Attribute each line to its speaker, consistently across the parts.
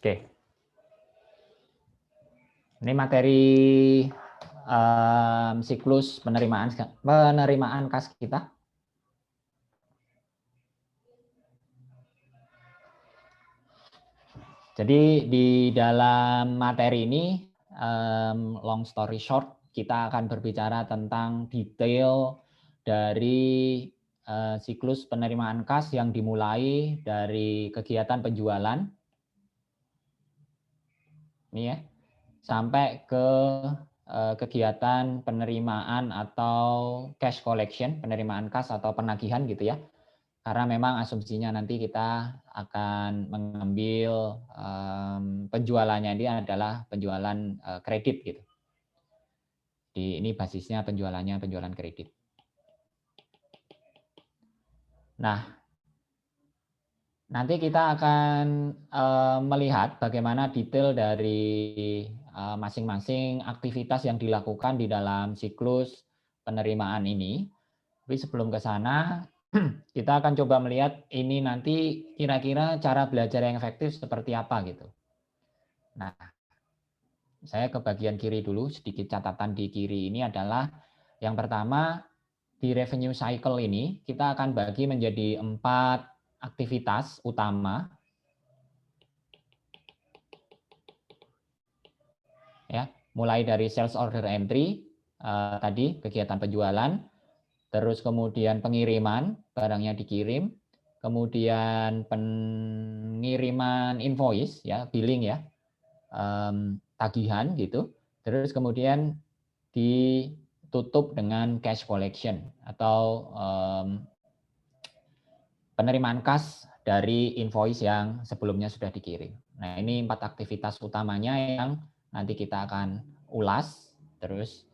Speaker 1: Oke. Ini materi siklus penerimaan kas kita. Jadi di dalam materi ini, long story short, kita akan berbicara tentang detail dari siklus penerimaan kas yang dimulai dari kegiatan penjualan, ini ya, sampai ke kegiatan penerimaan atau cash collection, penerimaan kas atau penagihan gitu ya. Karena memang asumsinya nanti kita akan mengambil penjualannya ini adalah penjualan kredit gitu. Ini basisnya penjualannya penjualan kredit. Nah, nanti kita akan melihat bagaimana detail dari masing-masing aktivitas yang dilakukan di dalam siklus penerimaan ini. Tapi sebelum ke sana, kita akan coba melihat ini nanti kira-kira cara belajar yang efektif seperti apa gitu. Nah, saya ke bagian kiri dulu, sedikit catatan di kiri ini adalah yang pertama, di revenue cycle ini kita akan bagi menjadi 4 aktivitas utama. Ya, mulai dari sales order entry, tadi kegiatan penjualan, terus kemudian pengiriman, barangnya dikirim, kemudian pengiriman invoice, ya, billing ya, tagihan gitu, terus kemudian ditutup dengan cash collection atau penerimaan kas dari invoice yang sebelumnya sudah dikirim. Nah, ini 4 aktivitas utamanya yang nanti kita akan ulas, terus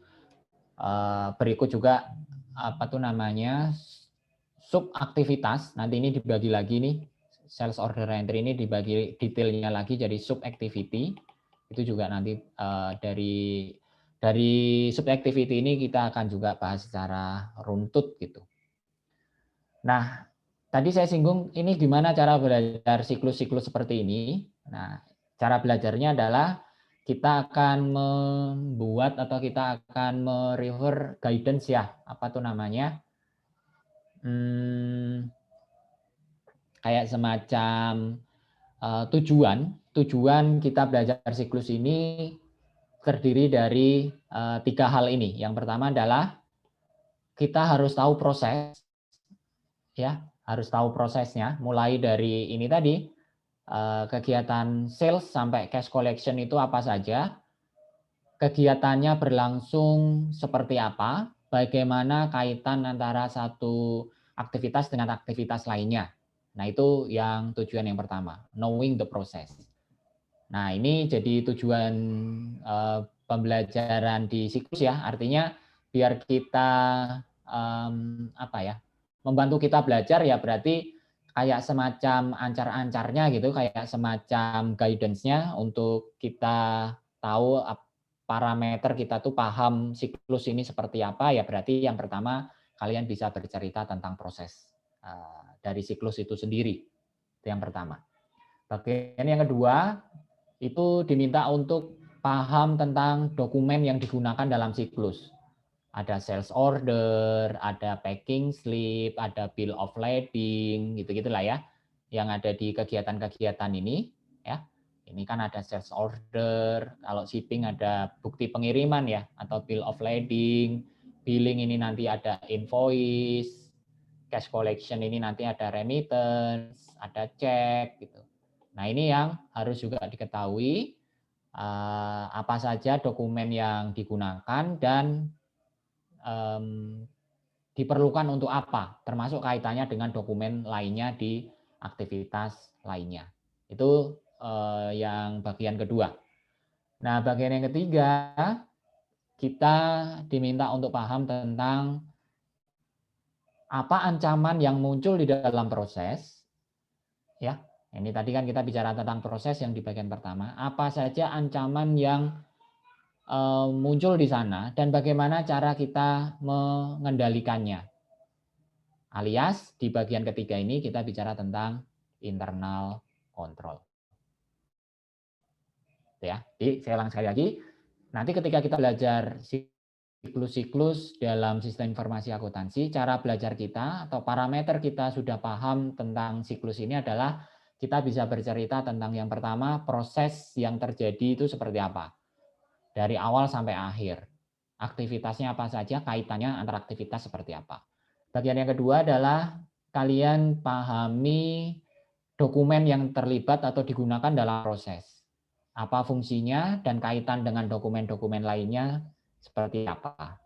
Speaker 1: berikut juga apa tuh namanya subaktivitas. Nanti ini dibagi lagi nih, sales order entry ini dibagi detailnya lagi jadi sub activity. Itu juga nanti dari sub activity ini kita akan juga bahas secara runtut gitu. Nah, tadi saya singgung ini gimana cara belajar siklus-siklus seperti ini. Nah, cara belajarnya adalah kita akan membuat atau kita akan merefer guidance ya, apa tuh namanya, kayak semacam tujuan kita belajar siklus ini terdiri dari 3 hal ini. Yang pertama adalah kita harus tahu proses, ya, harus tahu prosesnya, mulai dari ini tadi, kegiatan sales sampai cash collection itu apa saja, kegiatannya berlangsung seperti apa, bagaimana kaitan antara satu aktivitas dengan aktivitas lainnya. Nah, itu yang tujuan yang pertama, knowing the process. Nah, ini jadi tujuan pembelajaran di siklus ya, artinya biar kita membantu kita belajar ya, berarti kayak semacam ancar-ancarnya gitu, kayak semacam guidance-nya untuk kita tahu parameter kita tuh paham siklus ini seperti apa ya, berarti yang pertama kalian bisa bercerita tentang proses dari siklus itu sendiri. Itu yang pertama. Bagian yang kedua itu diminta untuk paham tentang dokumen yang digunakan dalam siklus. Ada sales order, ada packing slip, ada bill of lading, gitu-gitulah ya, yang ada di kegiatan-kegiatan ini. Ya, ini kan ada sales order, kalau shipping ada bukti pengiriman ya, atau bill of lading, billing ini nanti ada invoice, cash collection ini nanti ada remittance, ada cek, gitu. Nah, ini yang harus juga diketahui apa saja dokumen yang digunakan dan diperlukan untuk apa, termasuk kaitannya dengan dokumen lainnya di aktivitas lainnya. Itu yang bagian kedua. Nah, bagian yang ketiga, kita diminta untuk paham tentang apa ancaman yang muncul di dalam proses, ya. Ini tadi kan kita bicara tentang proses yang di bagian pertama. Apa saja ancaman yang muncul di sana dan bagaimana cara kita mengendalikannya. Alias di bagian ketiga ini kita bicara tentang internal control. Ya. Jadi saya ulang sekali lagi, nanti ketika kita belajar siklus-siklus dalam sistem informasi akuntansi, cara belajar kita atau parameter kita sudah paham tentang siklus ini adalah kita bisa bercerita tentang yang pertama, proses yang terjadi itu seperti apa. Dari awal sampai akhir. Aktivitasnya apa saja, kaitannya antara aktivitas seperti apa. Bagian yang kedua adalah kalian pahami dokumen yang terlibat atau digunakan dalam proses. Apa fungsinya dan kaitan dengan dokumen-dokumen lainnya seperti apa.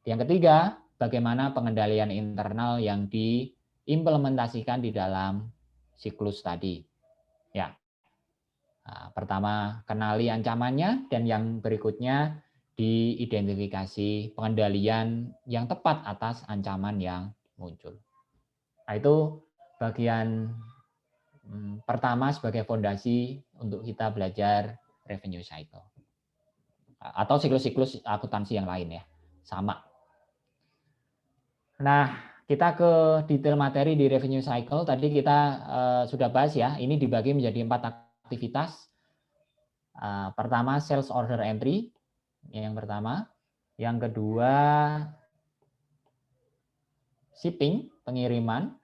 Speaker 1: Yang ketiga, bagaimana pengendalian internal yang diimplementasikan di dalam siklus tadi. Ya. Nah, pertama, kenali ancamannya, dan yang berikutnya diidentifikasi pengendalian yang tepat atas ancaman yang muncul. Nah, itu bagian pertama sebagai fondasi untuk kita belajar revenue cycle. Atau siklus-siklus akuntansi yang lain ya, sama. Nah, kita ke detail materi di revenue cycle. Tadi kita sudah bahas ya, ini dibagi menjadi 4 aktivitas. Pertama, sales order entry, yang pertama. Yang kedua, shipping, pengiriman.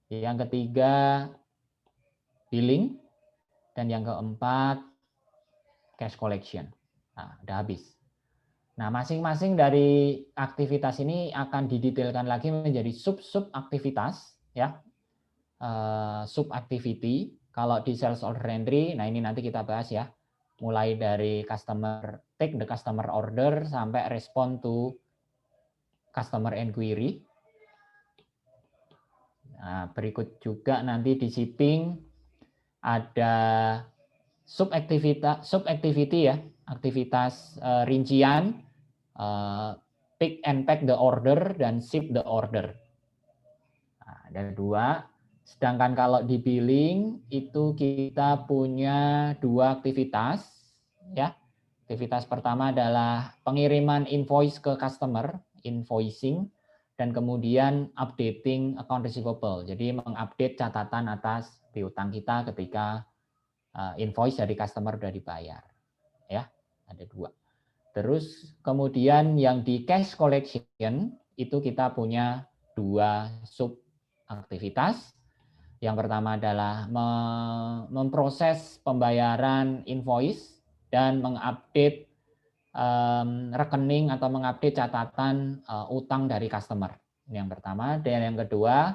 Speaker 1: Yang ketiga, billing. Dan yang keempat, cash collection. Nah, udah habis. Nah, masing-masing dari aktivitas ini akan didetailkan lagi menjadi sub-sub aktivitas, ya. Sub activity. Kalau di sales order entry, nah ini nanti kita bahas ya. Mulai dari take the customer order sampai respond to customer inquiry. Nah, berikut juga nanti di shipping ada sub activity ya, aktivitas rincian, pick and pack the order dan ship the order. Nah, ada 2. Sedangkan kalau di billing itu kita punya 2 aktivitas ya. Aktivitas pertama adalah pengiriman invoice ke customer, invoicing, dan kemudian updating account receivable. Jadi mengupdate catatan atas piutang kita ketika invoice dari customer sudah dibayar. Ya, ada 2. Terus kemudian yang di cash collection itu kita punya 2 sub aktivitas. Yang pertama adalah memproses pembayaran invoice dan mengupdate rekening atau mengupdate catatan utang dari customer. Yang pertama. Dan yang kedua,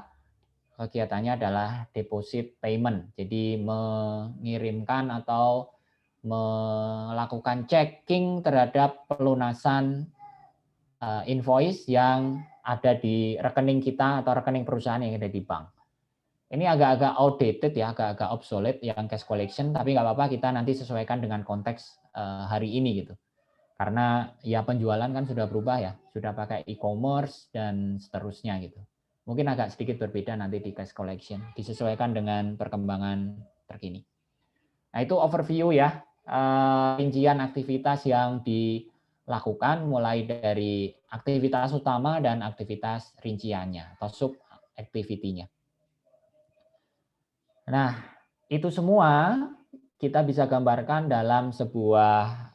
Speaker 1: kegiatannya adalah deposit payment. Jadi mengirimkan atau melakukan checking terhadap pelunasan invoice yang ada di rekening kita atau rekening perusahaan yang ada di bank. Ini agak-agak outdated ya, agak-agak obsolete yang cash collection, tapi nggak apa-apa, kita nanti sesuaikan dengan konteks hari ini gitu. Karena ya penjualan kan sudah berubah ya, sudah pakai e-commerce dan seterusnya gitu. Mungkin agak sedikit berbeda nanti di cash collection, disesuaikan dengan perkembangan terkini. Nah, itu overview ya, rincian aktivitas yang dilakukan mulai dari aktivitas utama dan aktivitas rinciannya atau sub activity-nya. Nah, itu semua kita bisa gambarkan dalam sebuah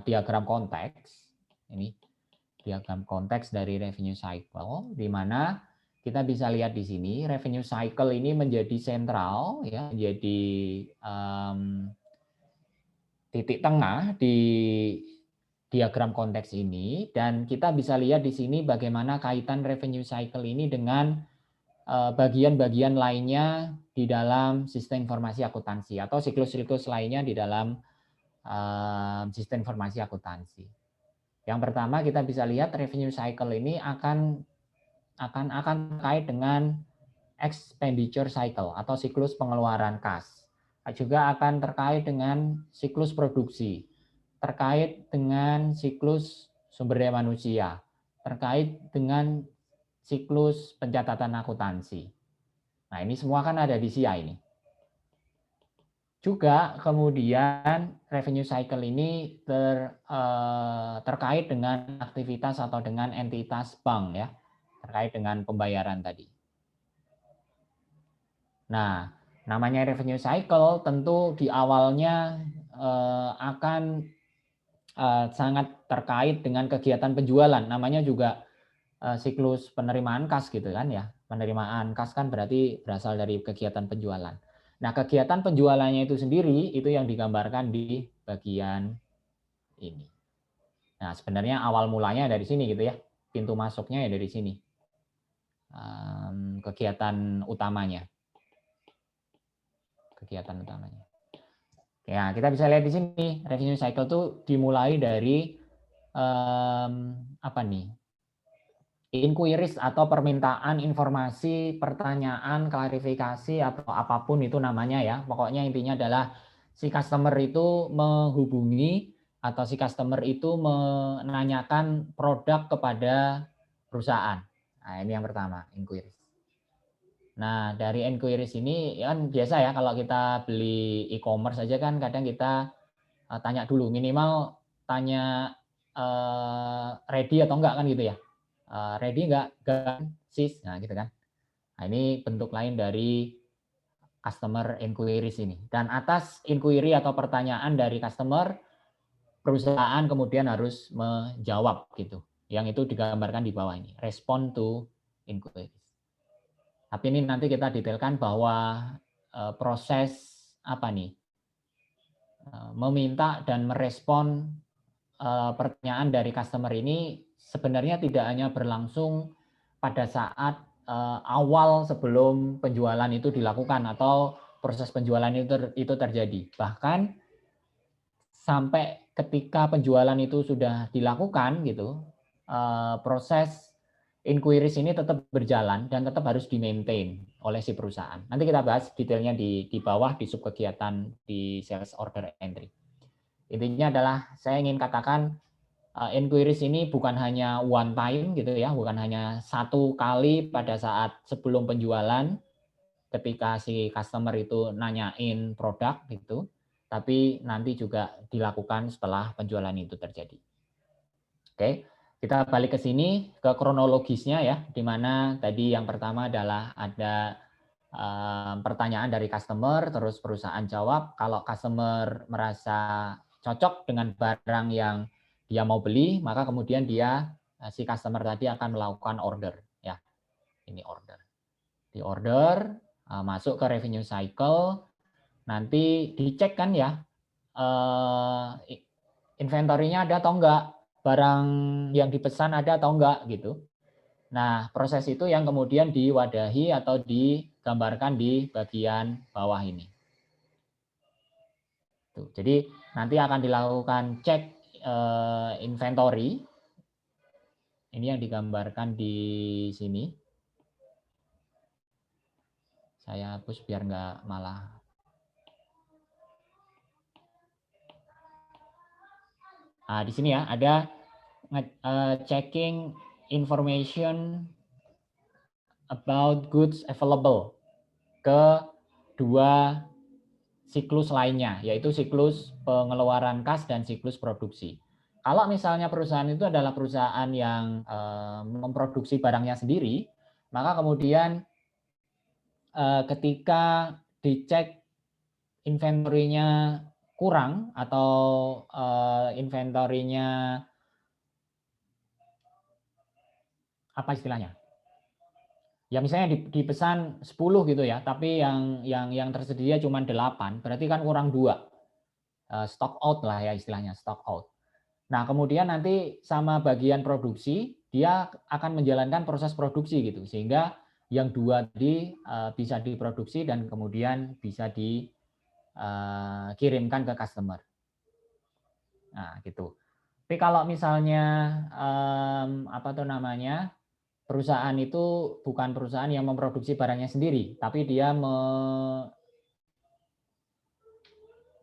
Speaker 1: diagram konteks. Ini diagram konteks dari revenue cycle, di mana kita bisa lihat di sini revenue cycle ini menjadi sentral, ya, menjadi titik tengah di diagram konteks ini, dan kita bisa lihat di sini bagaimana kaitan revenue cycle ini dengan bagian-bagian lainnya di dalam sistem informasi akuntansi atau siklus-siklus lainnya di dalam sistem informasi akuntansi. Yang pertama kita bisa lihat revenue cycle ini akan terkait dengan expenditure cycle atau siklus pengeluaran kas. Juga akan terkait dengan siklus produksi, terkait dengan siklus sumber daya manusia, terkait dengan siklus pencatatan akuntansi. Nah, ini semua kan ada di SIA ini. Juga kemudian revenue cycle ini terkait dengan aktivitas atau dengan entitas bank ya, terkait dengan pembayaran tadi. Nah, namanya revenue cycle tentu di awalnya akan sangat terkait dengan kegiatan penjualan. Namanya juga siklus penerimaan kas gitu kan ya. Penerimaan kas kan berarti berasal dari kegiatan penjualan. Nah, kegiatan penjualannya itu sendiri itu yang digambarkan di bagian ini. Nah, sebenarnya awal mulanya dari sini gitu ya. Pintu masuknya ya dari sini. Kegiatan utamanya. Kegiatan utamanya. Ya, kita bisa lihat di sini revenue cycle itu dimulai dari apa nih? Inquiries atau permintaan informasi, pertanyaan, klarifikasi atau apapun itu namanya ya. Pokoknya intinya adalah si customer itu menghubungi atau si customer itu menanyakan produk kepada perusahaan. Nah, ini yang pertama, inquiries. Nah, dari inquiries ini kan biasa ya kalau kita beli e-commerce aja kan kadang kita tanya dulu, minimal tanya ready atau enggak kan gitu ya. Ready enggak? Sis. Nah, gitu kan. Nah, ini bentuk lain dari customer inquiries ini. Dan atas inquiry atau pertanyaan dari customer, perusahaan kemudian harus menjawab gitu. Yang itu digambarkan di bawah ini, respond to inquiries. Tapi ini nanti kita detailkan bahwa proses apa nih? Meminta dan merespon pertanyaan dari customer ini sebenarnya tidak hanya berlangsung pada saat awal sebelum penjualan itu dilakukan atau proses penjualan itu terjadi. Bahkan sampai ketika penjualan itu sudah dilakukan gitu, proses inquiries ini tetap berjalan dan tetap harus di-maintain oleh si perusahaan. Nanti kita bahas detailnya di bawah di subkegiatan di sales order entry. Intinya adalah saya ingin katakan inquiries ini bukan hanya one time gitu ya, bukan hanya satu kali pada saat sebelum penjualan ketika si customer itu nanyain produk gitu, tapi nanti juga dilakukan setelah penjualan itu terjadi. Oke, kita balik ke sini ke kronologisnya ya, di mana tadi yang pertama adalah ada pertanyaan dari customer, terus perusahaan jawab. Kalau customer merasa cocok dengan barang yang dia mau beli, maka kemudian si customer tadi akan melakukan order ya. Ini order. Di order masuk ke revenue cycle, nanti dicek kan ya inventory-nya ada atau enggak, barang yang dipesan ada atau enggak gitu. Nah, proses itu yang kemudian diwadahi atau digambarkan di bagian bawah ini. Tuh, jadi nanti akan dilakukan cek inventory. Ini yang digambarkan di sini. Saya hapus biar nggak malah. Nah, di sini ya ada checking information about goods available ke dua siklus lainnya, yaitu siklus pengeluaran kas dan siklus produksi. Kalau misalnya perusahaan itu adalah perusahaan yang memproduksi barangnya sendiri, maka kemudian ketika dicek inventory-nya kurang atau inventory-nya apa istilahnya? Ya misalnya dipesan 10 gitu ya, tapi yang tersedia cuma 8, berarti kan kurang 2. Stock out lah ya istilahnya, stock out. Nah, kemudian nanti sama bagian produksi, dia akan menjalankan proses produksi gitu, sehingga yang 2 tadi bisa diproduksi dan kemudian bisa dikirimkan ke customer. Nah, gitu. Tapi kalau misalnya apa tuh namanya? Perusahaan itu bukan perusahaan yang memproduksi barangnya sendiri, tapi dia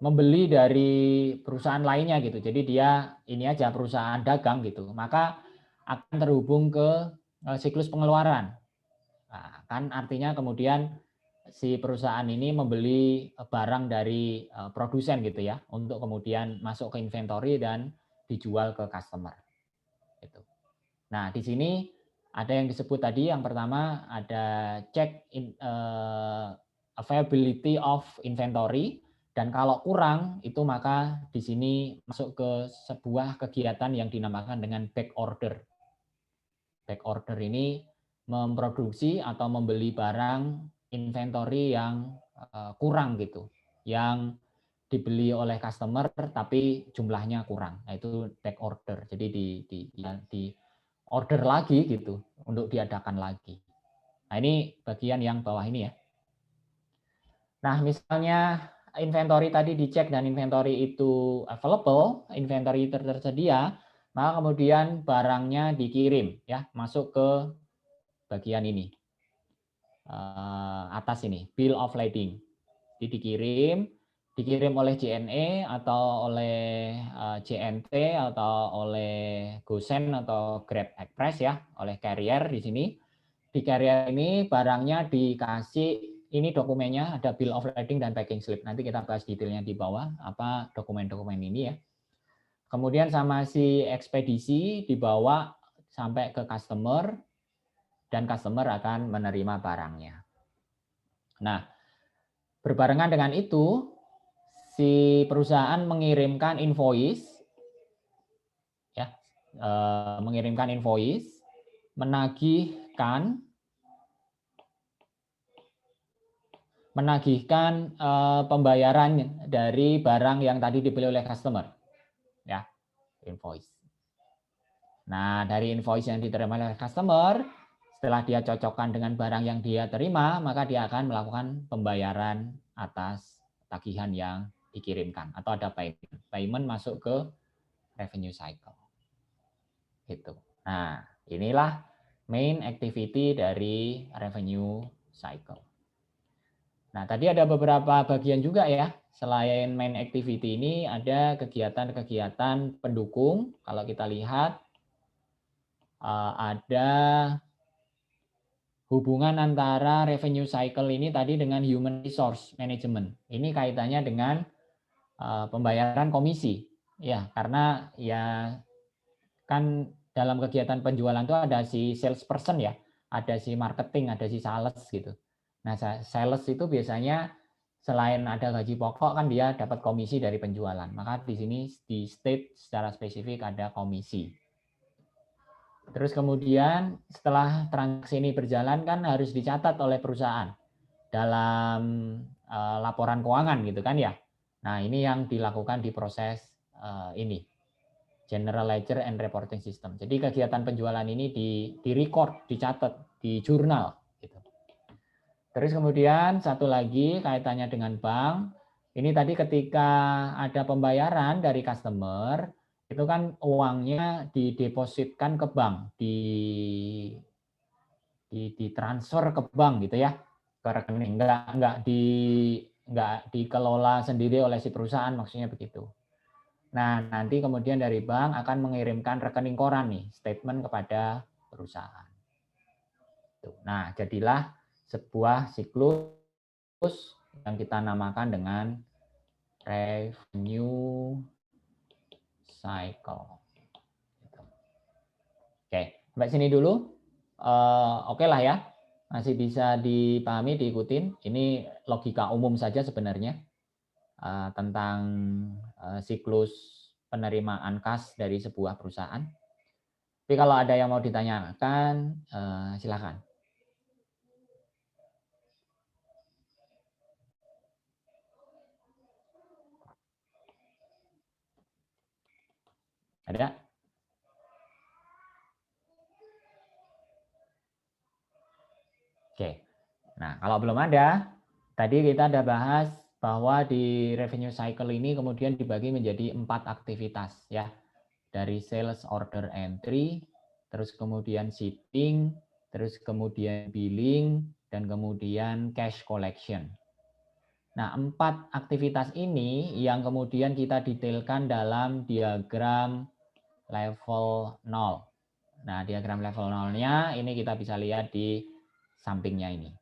Speaker 1: membeli dari perusahaan lainnya gitu. Jadi dia ini aja perusahaan dagang gitu. Maka akan terhubung ke siklus pengeluaran. Nah, kan artinya kemudian si perusahaan ini membeli barang dari produsen gitu ya, untuk kemudian masuk ke inventory dan dijual ke customer. Gitu. Nah, di sini ada yang disebut tadi, yang pertama ada check availability of inventory. Dan kalau kurang, itu maka di sini masuk ke sebuah kegiatan yang dinamakan dengan back order. Back order ini memproduksi atau membeli barang inventory yang kurang gitu, yang dibeli oleh customer tapi jumlahnya kurang. Nah, itu back order. Jadi di order lagi gitu untuk diadakan lagi. Nah, ini bagian yang bawah ini ya. Nah, misalnya inventory tadi dicek dan inventory itu available, inventory tersedia, maka kemudian barangnya dikirim ya, masuk ke bagian ini. Atas ini, bill of lading. Jadi dikirim oleh JNE atau oleh JNT atau oleh GoSend atau Grab Express ya, oleh carrier di sini. Di carrier ini barangnya dikasih, ini dokumennya ada bill of lading dan packing slip. Nanti kita bahas detailnya di bawah apa dokumen-dokumen ini ya. Kemudian sama si ekspedisi dibawa sampai ke customer dan customer akan menerima barangnya. Nah, berbarengan dengan itu si perusahaan mengirimkan invoice ya, mengirimkan invoice, menagihkan pembayaran dari barang yang tadi dibeli oleh customer ya, invoice. Nah, dari invoice yang diterima oleh customer, setelah dia cocokkan dengan barang yang dia terima, maka dia akan melakukan pembayaran atas tagihan yang dikirimkan atau ada payment. Payment masuk ke revenue cycle. Gitu. Nah, inilah main activity dari revenue cycle. Nah, tadi ada beberapa bagian juga ya. Selain main activity ini ada kegiatan-kegiatan pendukung. Kalau kita lihat ada hubungan antara revenue cycle ini tadi dengan human resource management. Ini kaitannya dengan pembayaran komisi. Ya, karena ya kan dalam kegiatan penjualan itu ada si salesperson ya, ada si marketing, ada si sales gitu. Nah, sales itu biasanya selain ada gaji pokok kan dia dapat komisi dari penjualan. Maka di sini di state secara spesifik ada komisi. Terus kemudian setelah transaksi ini berjalan kan harus dicatat oleh perusahaan dalam laporan keuangan gitu kan ya. Nah, ini yang dilakukan di proses ini. General Ledger and Reporting System. Jadi kegiatan penjualan ini di record, dicatat di jurnal. Gitu. Terus kemudian satu lagi kaitannya dengan bank. Ini tadi ketika ada pembayaran dari customer, itu kan uangnya didepositkan ke bank, ditransfer ke bank gitu ya, ke rekening. Enggak dikelola sendiri oleh si perusahaan, maksudnya begitu. Nah, nanti kemudian dari bank akan mengirimkan rekening koran nih, statement kepada perusahaan. Nah, jadilah sebuah siklus yang kita namakan dengan revenue cycle. Oke, sampai sini dulu. Oke lah ya, masih bisa dipahami, diikutin. Ini logika umum saja sebenarnya tentang siklus penerimaan kas dari sebuah perusahaan. Tapi kalau ada yang mau ditanyakan, silakan. Ada? Oke. Nah, kalau belum ada, tadi kita ada bahas bahwa di revenue cycle ini kemudian dibagi menjadi 4 aktivitas ya. Dari sales order entry, terus kemudian shipping, terus kemudian billing, dan kemudian cash collection. Nah, 4 aktivitas ini yang kemudian kita detailkan dalam diagram level 0. Nah, diagram level 0-nya ini kita bisa lihat di sampingnya ini.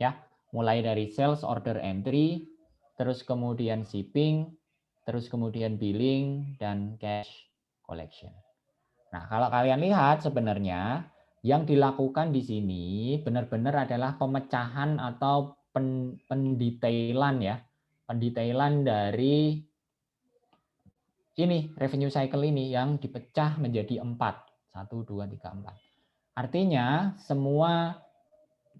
Speaker 1: Ya, mulai dari sales order entry, terus kemudian shipping, terus kemudian billing dan cash collection. Nah, kalau kalian lihat sebenarnya yang dilakukan di sini benar-benar adalah pemecahan atau pendetailan ya pendetailan dari ini revenue cycle ini yang dipecah menjadi 4. 1, 2, 3, 4. Artinya semua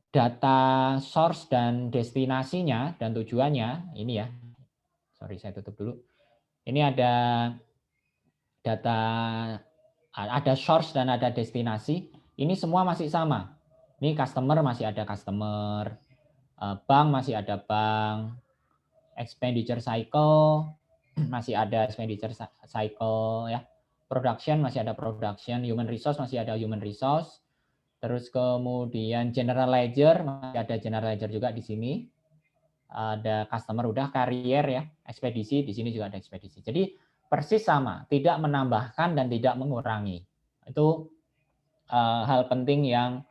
Speaker 1: data source dan destinasinya dan tujuannya ini ya. Sorry, saya tutup dulu. Ini ada data, ada source dan ada destinasi. Ini semua masih sama. Ini customer masih ada customer, bank masih ada bank, expenditure cycle masih ada expenditure cycle ya. Production masih ada production, human resource masih ada human resource. Terus kemudian general ledger masih ada general ledger juga di sini. Ada customer udah, carrier ya, ekspedisi di sini juga ada ekspedisi. Jadi persis sama, tidak menambahkan dan tidak mengurangi. Itu hal penting yang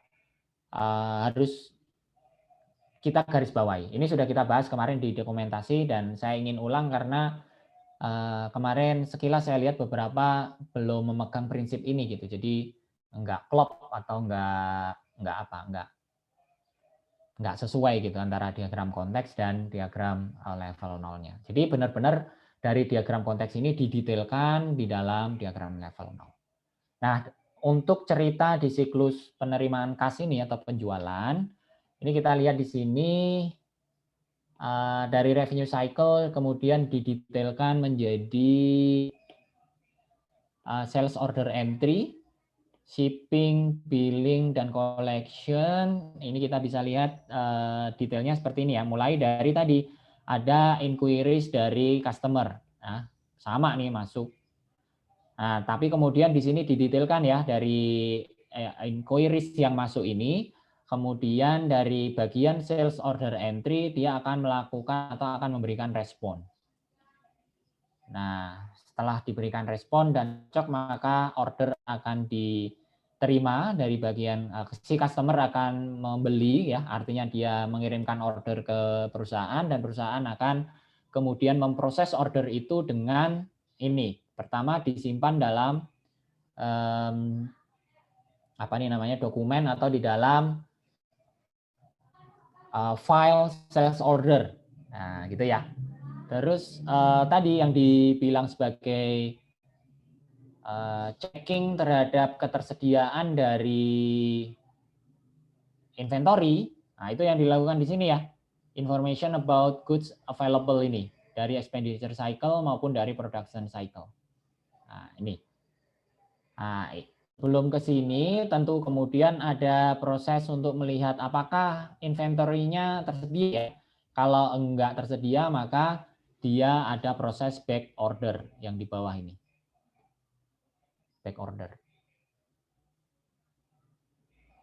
Speaker 1: harus kita garis bawahi. Ini sudah kita bahas kemarin di dokumentasi dan saya ingin ulang karena kemarin sekilas saya lihat beberapa belum memegang prinsip ini gitu. Jadi enggak klop atau enggak sesuai gitu antara diagram konteks dan diagram level nolnya. Jadi benar-benar dari diagram konteks ini didetailkan di dalam diagram level 0. Nah, untuk cerita di siklus penerimaan kas ini atau penjualan, ini kita lihat di sini dari revenue cycle kemudian didetailkan menjadi sales order entry, shipping, billing, dan collection. Ini kita bisa lihat detailnya seperti ini ya. Mulai dari tadi ada inquiries dari customer. Nah, sama nih masuk. Nah, tapi kemudian di sini didetailkan ya dari inquiries yang masuk ini. Kemudian dari bagian sales order entry dia akan melakukan atau akan memberikan respon. Nah, setelah diberikan respon dan cocok maka order akan diterima dari bagian si customer akan membeli ya, artinya dia mengirimkan order ke perusahaan dan perusahaan akan kemudian memproses order itu dengan ini. Pertama disimpan dalam apa nih namanya dokumen atau di dalam file sales order. Nah, gitu ya. Terus tadi yang dibilang sebagai checking terhadap ketersediaan dari inventory, nah itu yang dilakukan di sini ya. Information about goods available ini dari expenditure cycle maupun dari production cycle. Nah, ini. Nah, belum ke sini tentu kemudian ada proses untuk melihat apakah inventory-nya tersedia. Kalau enggak tersedia maka dia ada proses back order yang di bawah ini. Back order.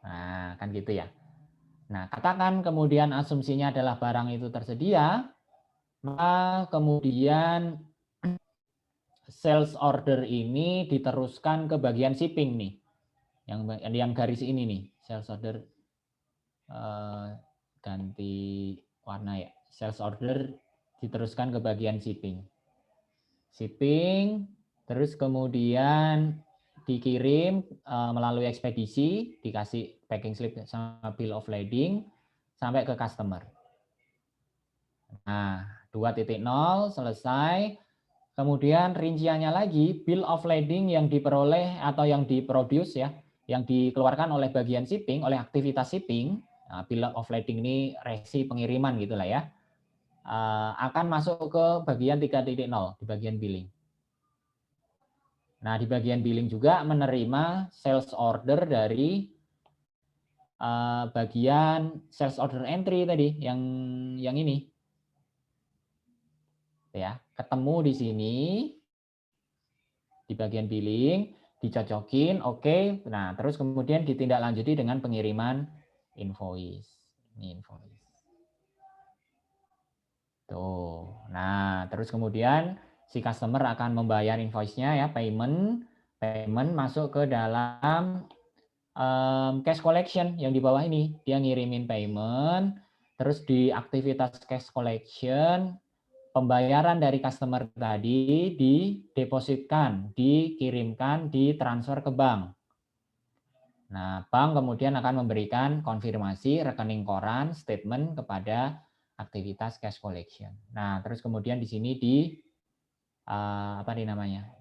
Speaker 1: Nah, kan gitu ya. Nah, katakan kemudian asumsinya adalah barang itu tersedia, maka kemudian sales order ini diteruskan ke bagian shipping nih. Yang garis ini nih, sales order ganti warna ya. Sales order diteruskan ke bagian shipping. Shipping, terus kemudian dikirim melalui ekspedisi, dikasih packing slip sama bill of lading sampai ke customer. Nah, 2.0 selesai. Kemudian rinciannya lagi bill of lading yang diperoleh atau yang diproduce ya, yang dikeluarkan oleh bagian shipping, oleh aktivitas shipping. Nah, bill of lading ini resi pengiriman gitulah ya. Akan masuk ke bagian 3.0 di bagian billing. Nah, di bagian billing juga menerima sales order dari bagian sales order entry tadi yang ini. Ya, ketemu di sini di bagian billing, dicocokin, oke. Nah, terus kemudian ditindaklanjuti dengan pengiriman invoice. Ini invoice. Tuh. Nah, terus kemudian si customer akan membayar invoice-nya ya, payment masuk ke dalam cash collection yang di bawah ini. Dia ngirimin payment, terus di aktivitas cash collection pembayaran dari customer tadi didepositkan, dikirimkan, ditransfer ke bank. Nah, bank kemudian akan memberikan konfirmasi rekening koran, statement kepada aktivitas cash collection. Nah, terus kemudian di sini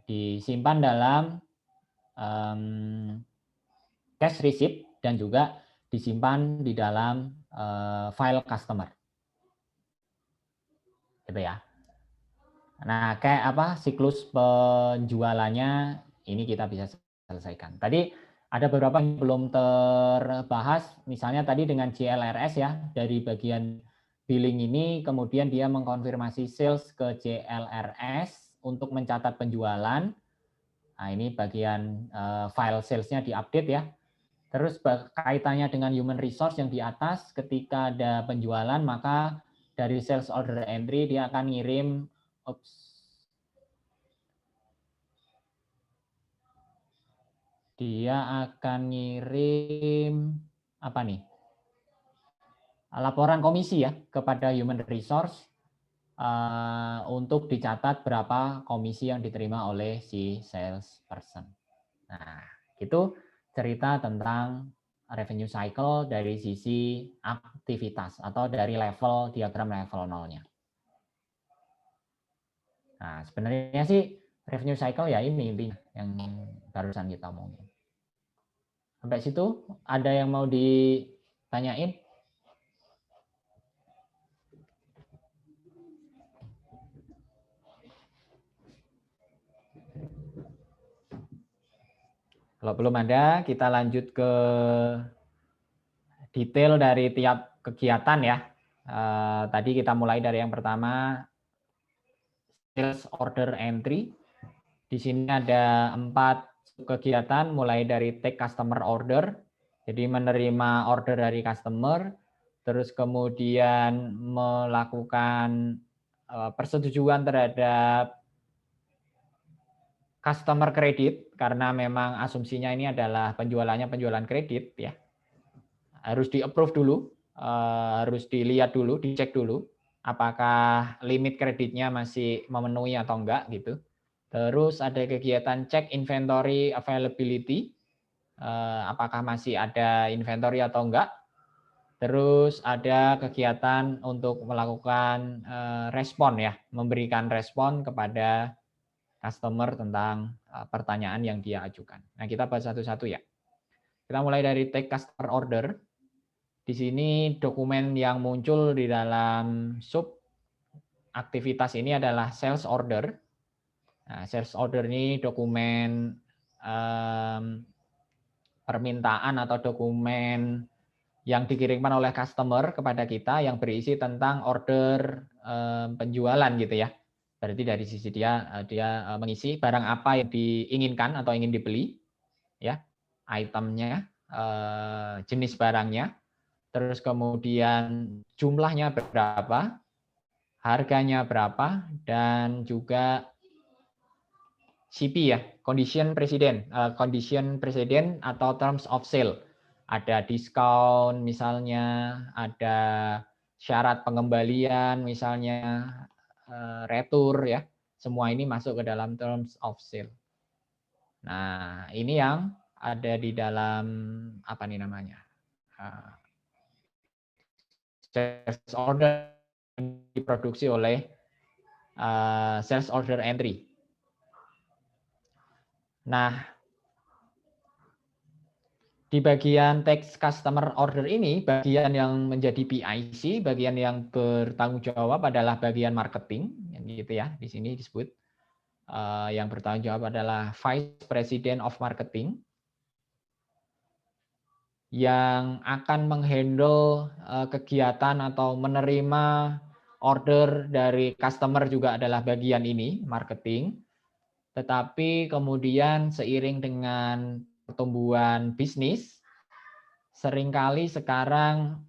Speaker 1: disimpan dalam cash receipt dan juga disimpan di dalam file customer. Gitu ya. Nah, kayak apa siklus penjualannya ini kita bisa selesaikan. Tadi ada beberapa yang belum terbahas, misalnya tadi dengan JLRS ya, dari bagian billing ini kemudian dia mengkonfirmasi sales ke JLRS untuk mencatat penjualan. Nah, ini bagian file sales-nya diupdate ya. Terus kaitannya dengan human resource yang di atas, ketika ada penjualan maka dari sales order entry dia akan ngirim apa nih? Laporan komisi ya kepada human resource untuk dicatat berapa komisi yang diterima oleh si sales person. Nah, itu cerita tentang revenue cycle dari sisi aktivitas atau dari level diagram level nolnya. Nah, sebenarnya sih revenue cycle ya ini intinya yang barusan kita omongin. Sampai situ ada yang mau ditanyain? Kalau belum ada, kita lanjut ke detail dari tiap kegiatan ya. Tadi kita mulai dari yang pertama, sales order entry. Di sini ada 4 kegiatan, mulai dari take customer order, jadi menerima order dari customer, terus kemudian melakukan persetujuan terhadap customer kredit, karena memang asumsinya ini adalah penjualannya penjualan kredit ya. Harus di-approve dulu, harus dilihat dulu, dicek dulu apakah limit kreditnya masih memenuhi atau enggak gitu. Terus ada kegiatan cek inventory availability, apakah masih ada inventory atau enggak. Terus ada kegiatan untuk melakukan respon ya, memberikan respon kepada customer tentang pertanyaan yang dia ajukan. Nah, kita bahas satu-satu ya. Kita mulai dari take customer order. Di sini dokumen yang muncul di dalam sub aktivitas ini adalah sales order. Nah, sales order ini dokumen permintaan atau dokumen yang dikirimkan oleh customer kepada kita yang berisi tentang order penjualan gitu ya. Berarti dari sisi dia mengisi barang apa yang diinginkan atau ingin dibeli, ya, itemnya, jenis barangnya, terus kemudian jumlahnya berapa, harganya berapa, dan juga CP ya, condition presiden atau terms of sale. Ada diskon misalnya, ada syarat pengembalian misalnya, retur ya. Semua ini masuk ke dalam terms of sale. Nah, ini yang ada di dalam apa nih namanya? Sales order diproduksi oleh sales order entry. Nah, di bagian text customer order ini, bagian yang menjadi PIC, bagian yang bertanggung jawab adalah bagian marketing, gitu ya. Di sini disebut yang bertanggung jawab adalah Vice President of Marketing, yang akan menghandle kegiatan atau menerima order dari customer juga adalah bagian ini, marketing. Tetapi kemudian seiring dengan pertumbuhan bisnis, seringkali sekarang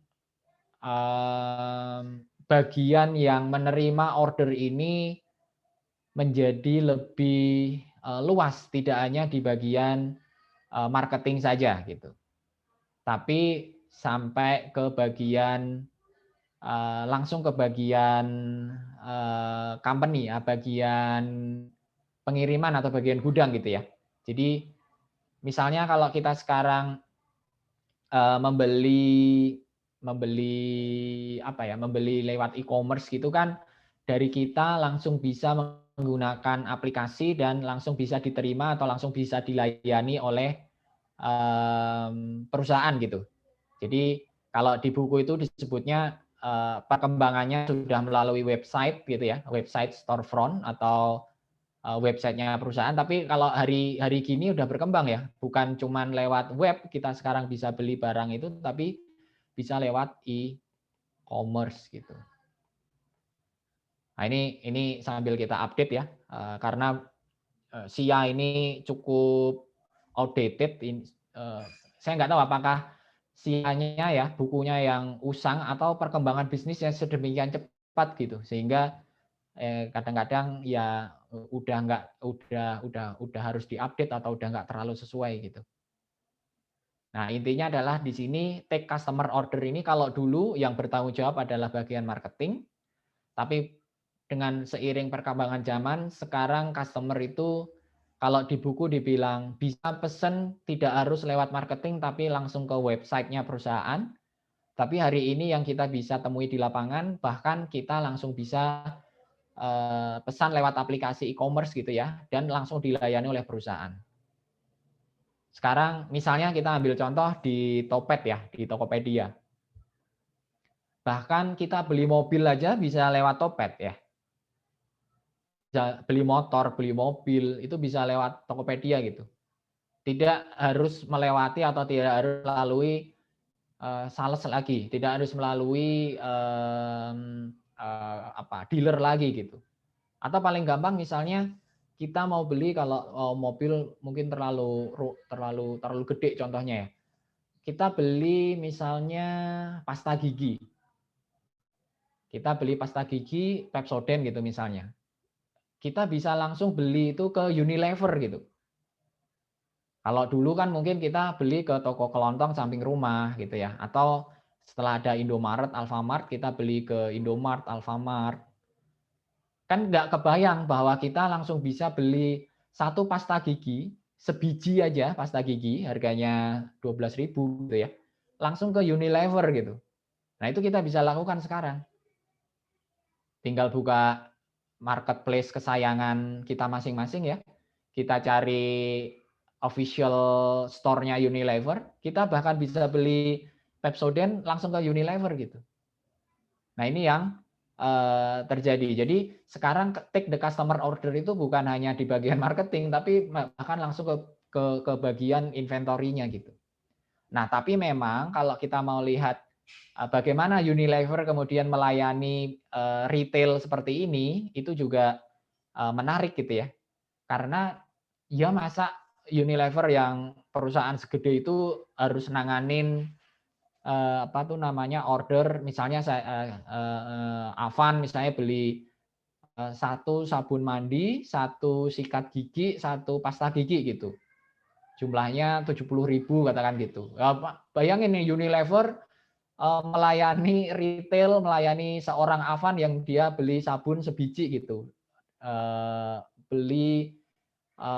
Speaker 1: bagian yang menerima order ini menjadi lebih luas, tidak hanya di bagian marketing saja gitu, tapi sampai ke bagian langsung ke bagian company, bagian pengiriman atau bagian gudang gitu ya. Jadi misalnya kalau kita sekarang membeli membeli lewat e-commerce gitu kan, dari kita langsung bisa menggunakan aplikasi dan langsung bisa diterima atau langsung bisa dilayani oleh perusahaan gitu. Jadi kalau di buku itu disebutnya perkembangannya sudah melalui website gitu ya, website storefront atau websitenya perusahaan. Tapi kalau hari gini udah berkembang ya, bukan cuman lewat web kita sekarang bisa beli barang itu, tapi bisa lewat e-commerce gitu. Nah ini sambil kita update ya, karena SIA ini cukup outdated. Saya nggak tahu apakah SIA-nya ya bukunya yang usang atau perkembangan bisnisnya sedemikian cepat gitu, sehingga kadang-kadang ya udah harus diupdate atau udah nggak terlalu sesuai gitu. Nah intinya adalah di sini take customer order ini kalau dulu yang bertanggung jawab adalah bagian marketing, tapi dengan seiring perkembangan zaman sekarang customer itu kalau di buku dibilang bisa pesen tidak harus lewat marketing tapi langsung ke websitenya perusahaan. Tapi hari ini yang kita bisa temui di lapangan bahkan kita langsung bisa pesan lewat aplikasi e-commerce gitu ya dan langsung dilayani oleh perusahaan. Sekarang misalnya kita ambil contoh di Topet ya, di Tokopedia. Bahkan kita beli mobil aja bisa lewat Topet ya. Bisa beli motor, beli mobil itu bisa lewat Tokopedia gitu. Tidak harus melewati atau tidak harus melalui sales lagi, tidak harus melalui dealer lagi gitu. Atau paling gampang misalnya kita mau beli kalau mobil mungkin terlalu gede contohnya ya. Kita beli misalnya pasta gigi. Kita beli pasta gigi Pepsodent gitu misalnya. Kita bisa langsung beli itu ke Unilever gitu. Kalau dulu kan mungkin kita beli ke toko kelontong samping rumah gitu ya. Atau setelah ada Indomaret, Alfamart, kita beli ke Indomart, Alfamart. Kan nggak kebayang bahwa kita langsung bisa beli satu pasta gigi, sebiji aja pasta gigi, harganya 12.000 gitu ya. Langsung ke Unilever gitu. Nah itu kita bisa lakukan sekarang. Tinggal buka marketplace kesayangan kita masing-masing ya. Kita cari official store-nya Unilever, kita bahkan bisa beli Pepsodent langsung ke Unilever gitu. Nah ini yang terjadi. Jadi sekarang take the customer order itu bukan hanya di bagian marketing, tapi bahkan langsung ke bagian inventory-nya gitu. Nah tapi memang kalau kita mau lihat bagaimana Unilever kemudian melayani retail seperti ini, itu juga menarik gitu ya. Karena ya masa Unilever yang perusahaan segede itu harus nanganin order misalnya Avan misalnya beli satu sabun mandi, satu sikat gigi, satu pasta gigi gitu. Jumlahnya 70.000 katakan gitu. Bayangin nih Unilever melayani retail, melayani seorang Avan yang dia beli sabun sebiji gitu. Beli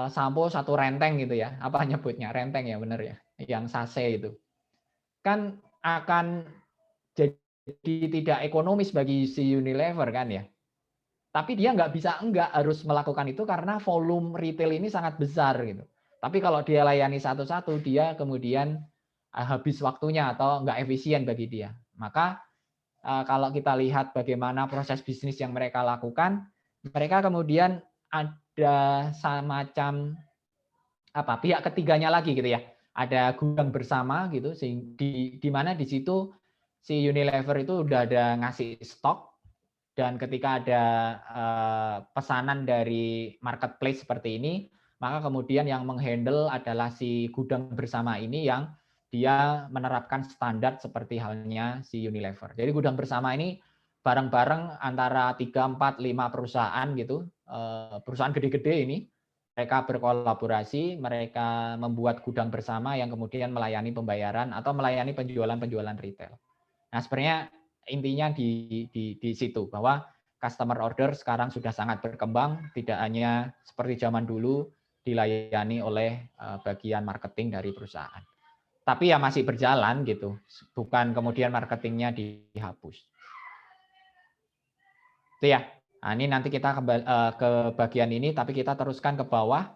Speaker 1: sampo satu renteng gitu ya. Apa nyebutnya? Renteng ya bener ya. Yang sachet itu. Kan akan jadi tidak ekonomis bagi si Unilever kan ya. Tapi dia nggak harus melakukan itu karena volume retail ini sangat besar gitu. Tapi kalau dia layani satu-satu, dia kemudian habis waktunya atau nggak efisien bagi dia. Maka kalau kita lihat bagaimana proses bisnis yang mereka lakukan, mereka kemudian ada semacam pihak ketiganya lagi gitu ya. Ada gudang bersama gitu, di mana di situ si Unilever itu udah ada ngasih stok dan ketika ada pesanan dari marketplace seperti ini, maka kemudian yang menghandle adalah si gudang bersama ini yang dia menerapkan standar seperti halnya si Unilever. Jadi gudang bersama ini bareng-bareng antara 3, 4, 5 perusahaan gitu, perusahaan gede-gede ini, mereka berkolaborasi, mereka membuat gudang bersama yang kemudian melayani pembayaran atau melayani penjualan-penjualan retail. Nah sebenarnya intinya di situ bahwa customer order sekarang sudah sangat berkembang, tidak hanya seperti zaman dulu dilayani oleh bagian marketing dari perusahaan. Tapi ya masih berjalan gitu, bukan kemudian marketingnya dihapus. Itu ya. Nah, ini nanti kita ke bagian ini, tapi kita teruskan ke bawah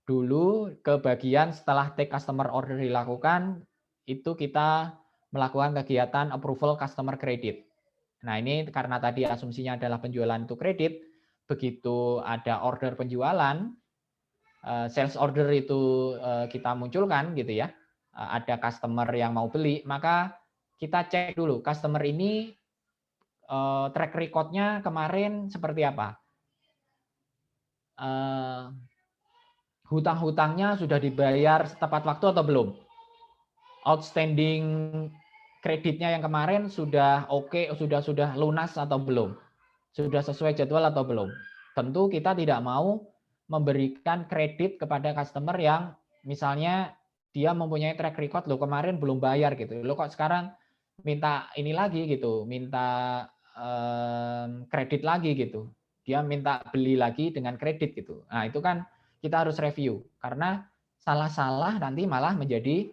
Speaker 1: dulu ke bagian setelah take customer order dilakukan, itu kita melakukan kegiatan approval customer credit. Nah, ini karena tadi asumsinya adalah penjualan itu kredit, begitu ada order penjualan, sales order itu kita munculkan gitu ya, ada customer yang mau beli, maka kita cek dulu customer ini track record-nya kemarin seperti apa. Hutang-hutangnya sudah dibayar tepat waktu atau belum? Outstanding kreditnya yang kemarin sudah oke, sudah lunas atau belum? Sudah sesuai jadwal atau belum? Tentu kita tidak mau memberikan kredit kepada customer yang misalnya dia mempunyai track record lo kemarin belum bayar gitu. Lo kok sekarang minta ini lagi gitu, minta kredit lagi gitu. Dia minta beli lagi dengan kredit gitu. Nah, itu kan kita harus review karena salah-salah nanti malah menjadi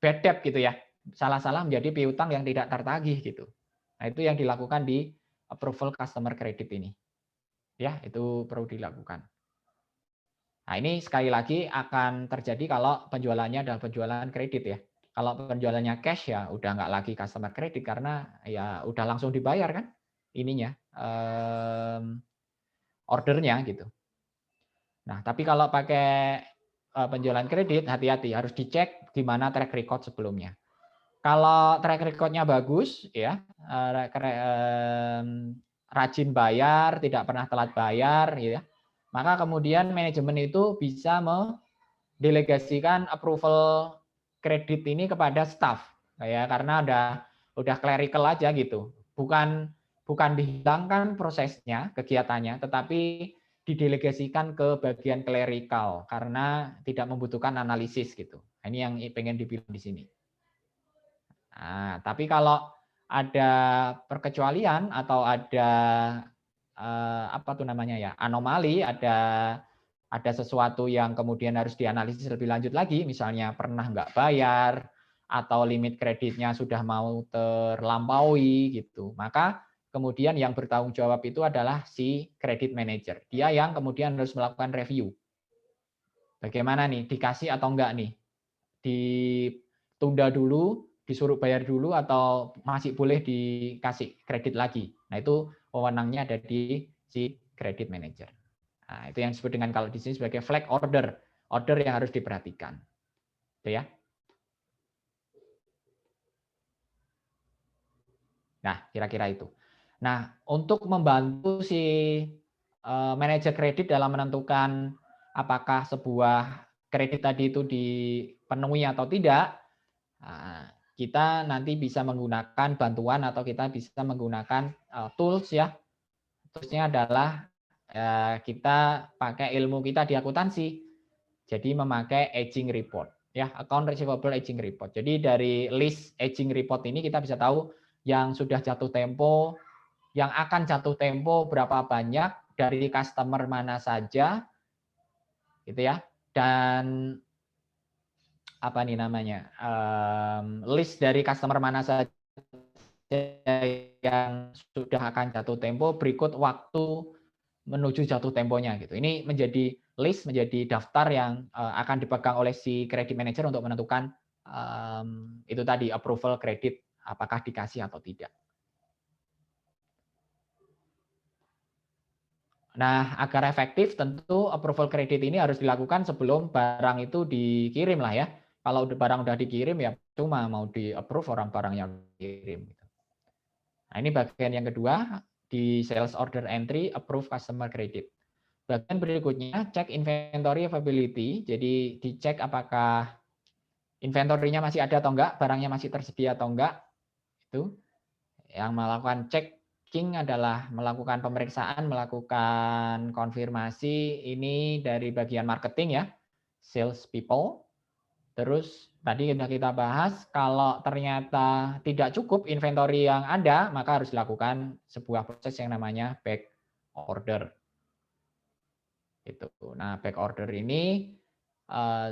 Speaker 1: bad debt gitu ya. Salah-salah menjadi piutang yang tidak tertagih gitu. Nah, itu yang dilakukan di approval customer credit ini. Ya, itu perlu dilakukan. Nah, ini sekali lagi akan terjadi kalau penjualannya adalah penjualan kredit ya. Kalau penjualannya cash ya udah nggak lagi customer credit karena ya udah langsung dibayar kan ininya ordernya gitu. Nah, tapi kalau pakai penjualan kredit hati-hati harus dicek di mana track record sebelumnya. Kalau track record-nya bagus ya, rajin bayar, tidak pernah telat bayar ya, maka kemudian manajemen itu bisa mendelegasikan approval kredit ini kepada staff ya, karena udah clerical aja gitu. Bukan dihilangkan prosesnya, kegiatannya, tetapi didelegasikan ke bagian clerical karena tidak membutuhkan analisis gitu. Ini yang pengen dibilang di sini. Nah, tapi kalau ada perkecualian atau ada apa tuh namanya ya, anomali, ada sesuatu yang kemudian harus dianalisis lebih lanjut lagi, misalnya pernah nggak bayar atau limit kreditnya sudah mau terlampaui gitu, maka kemudian yang bertanggung jawab itu adalah si credit manager. Dia yang kemudian harus melakukan review. Bagaimana nih, dikasih atau enggak nih? Ditunda dulu, disuruh bayar dulu atau masih boleh dikasih kredit lagi. Nah, itu wewenangnya ada di si credit manager. Nah, itu yang disebut dengan kalau di sini sebagai flag order, order yang harus diperhatikan. Itu ya. Nah, kira-kira itu. Nah, untuk membantu si manajer kredit dalam menentukan apakah sebuah kredit tadi itu dipenuhi atau tidak, kita nanti bisa menggunakan bantuan atau kita bisa menggunakan tools ya. Toolsnya adalah kita pakai ilmu kita di akuntansi. Jadi memakai aging report ya, account receivable aging report. Jadi dari list aging report ini kita bisa tahu yang sudah jatuh tempo, yang akan jatuh tempo berapa banyak, dari customer mana saja gitu ya. Dan apa nih namanya? List dari customer mana saja yang sudah akan jatuh tempo berikut waktu menuju jatuh temponya gitu. Ini menjadi list, menjadi daftar yang akan dipegang oleh si credit manager untuk menentukan itu tadi approval kredit apakah dikasih atau tidak. Nah, agar efektif tentu approval kredit ini harus dilakukan sebelum barang itu dikirim lah ya. Kalau barang udah dikirim ya cuma mau di approve orang barangnya dikirim. Nah, ini bagian yang kedua di sales order entry approve customer credit. Bagian berikutnya cek inventory availability. Jadi dicek apakah inventory-nya masih ada atau enggak, barangnya masih tersedia atau enggak. Itu yang melakukan checking adalah melakukan pemeriksaan, melakukan konfirmasi ini dari bagian marketing ya, sales people. Terus tadi sudah kita bahas kalau ternyata tidak cukup inventory yang ada, maka harus dilakukan sebuah proses yang namanya back order. Itu. Nah, back order ini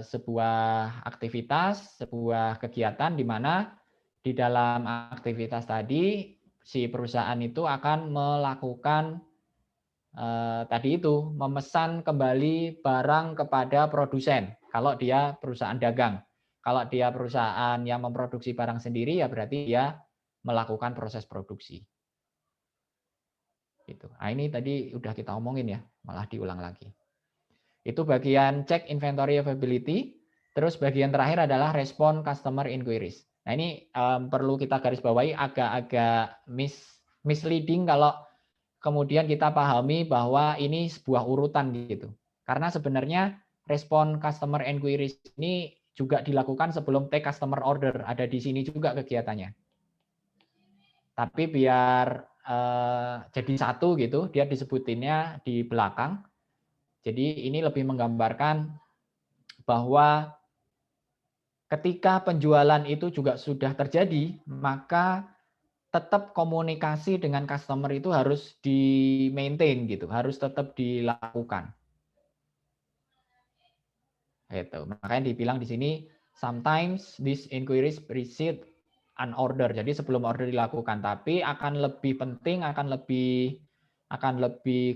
Speaker 1: sebuah aktivitas, sebuah kegiatan di mana di dalam aktivitas tadi si perusahaan itu akan melakukan tadi itu memesan kembali barang kepada produsen. Kalau dia perusahaan dagang, kalau dia perusahaan yang memproduksi barang sendiri ya berarti dia melakukan proses produksi. Gitu. Nah, ini tadi udah kita omongin ya, malah diulang lagi. Itu bagian cek inventory availability. Terus bagian terakhir adalah respon customer inquiries. Nah ini perlu kita garis bawahi agak-agak misleading kalau kemudian kita pahami bahwa ini sebuah urutan gitu. Karena sebenarnya respon customer inquiries ini juga dilakukan sebelum take customer order. Ada di sini juga kegiatannya. Tapi biar jadi satu gitu, dia disebutinnya di belakang. Jadi ini lebih menggambarkan bahwa ketika penjualan itu juga sudah terjadi, maka tetap komunikasi dengan customer itu harus di-maintain gitu, harus tetap dilakukan. Gitu. Makanya dibilang di sini sometimes these inquiries precede an order. Jadi sebelum order dilakukan, tapi akan lebih penting, akan lebih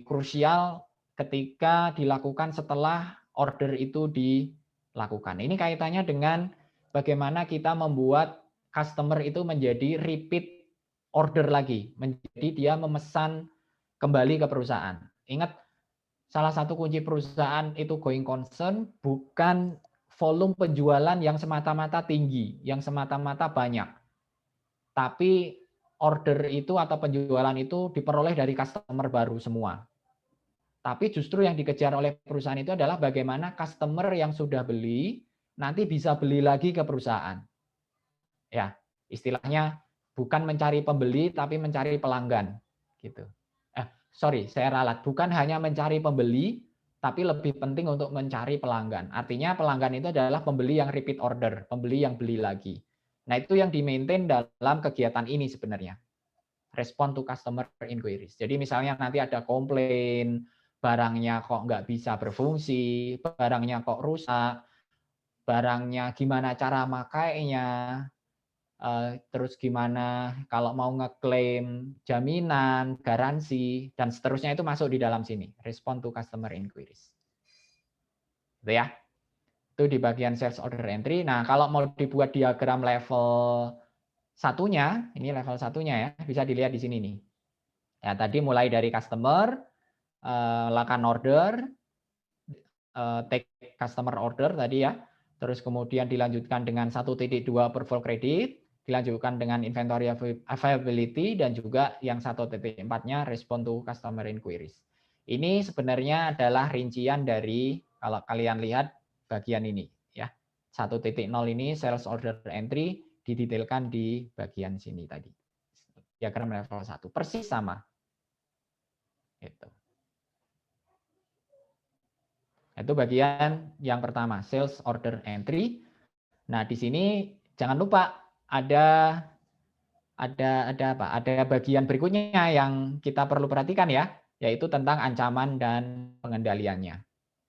Speaker 1: krusial ketika dilakukan setelah order itu dilakukan. Ini kaitannya dengan bagaimana kita membuat customer itu menjadi repeat order lagi, menjadi dia memesan kembali ke perusahaan. Ingat, salah satu kunci perusahaan itu going concern bukan volume penjualan yang semata-mata tinggi, yang semata-mata banyak. Tapi order itu atau penjualan itu diperoleh dari customer baru semua. Tapi justru yang dikejar oleh perusahaan itu adalah bagaimana customer yang sudah beli nanti bisa beli lagi ke perusahaan. Ya, istilahnya bukan mencari pembeli tapi mencari pelanggan gitu. Saya ralat, bukan hanya mencari pembeli tapi lebih penting untuk mencari pelanggan. Artinya pelanggan itu adalah pembeli yang repeat order, pembeli yang beli lagi. Nah, itu yang di-maintain dalam kegiatan ini sebenarnya. Respond to customer inquiries. Jadi misalnya nanti ada komplain, barangnya kok nggak bisa berfungsi, barangnya kok rusak, barangnya gimana cara makainya, terus gimana kalau mau ngeklaim jaminan, garansi, dan seterusnya itu masuk di dalam sini. Respond to customer inquiries. Itu ya. Itu di bagian sales order entry. Nah, kalau mau dibuat diagram level satunya, ini level satunya ya, bisa dilihat di sini nih. Ya, tadi mulai dari customer, lakukan order, take customer order tadi ya, terus kemudian dilanjutkan dengan 1.2 approval credit, dilanjutkan dengan inventory availability, dan juga yang 1.4-nya respond to customer inquiries. Ini sebenarnya adalah rincian dari, kalau kalian lihat bagian ini ya, 1.0 ini sales order entry didetailkan di bagian sini tadi. Diagram level 1 persis sama. Gitu. Itu bagian yang pertama, sales order entry. Nah, di sini jangan lupa ada apa? Ada bagian berikutnya yang kita perlu perhatikan ya, yaitu tentang ancaman dan pengendaliannya.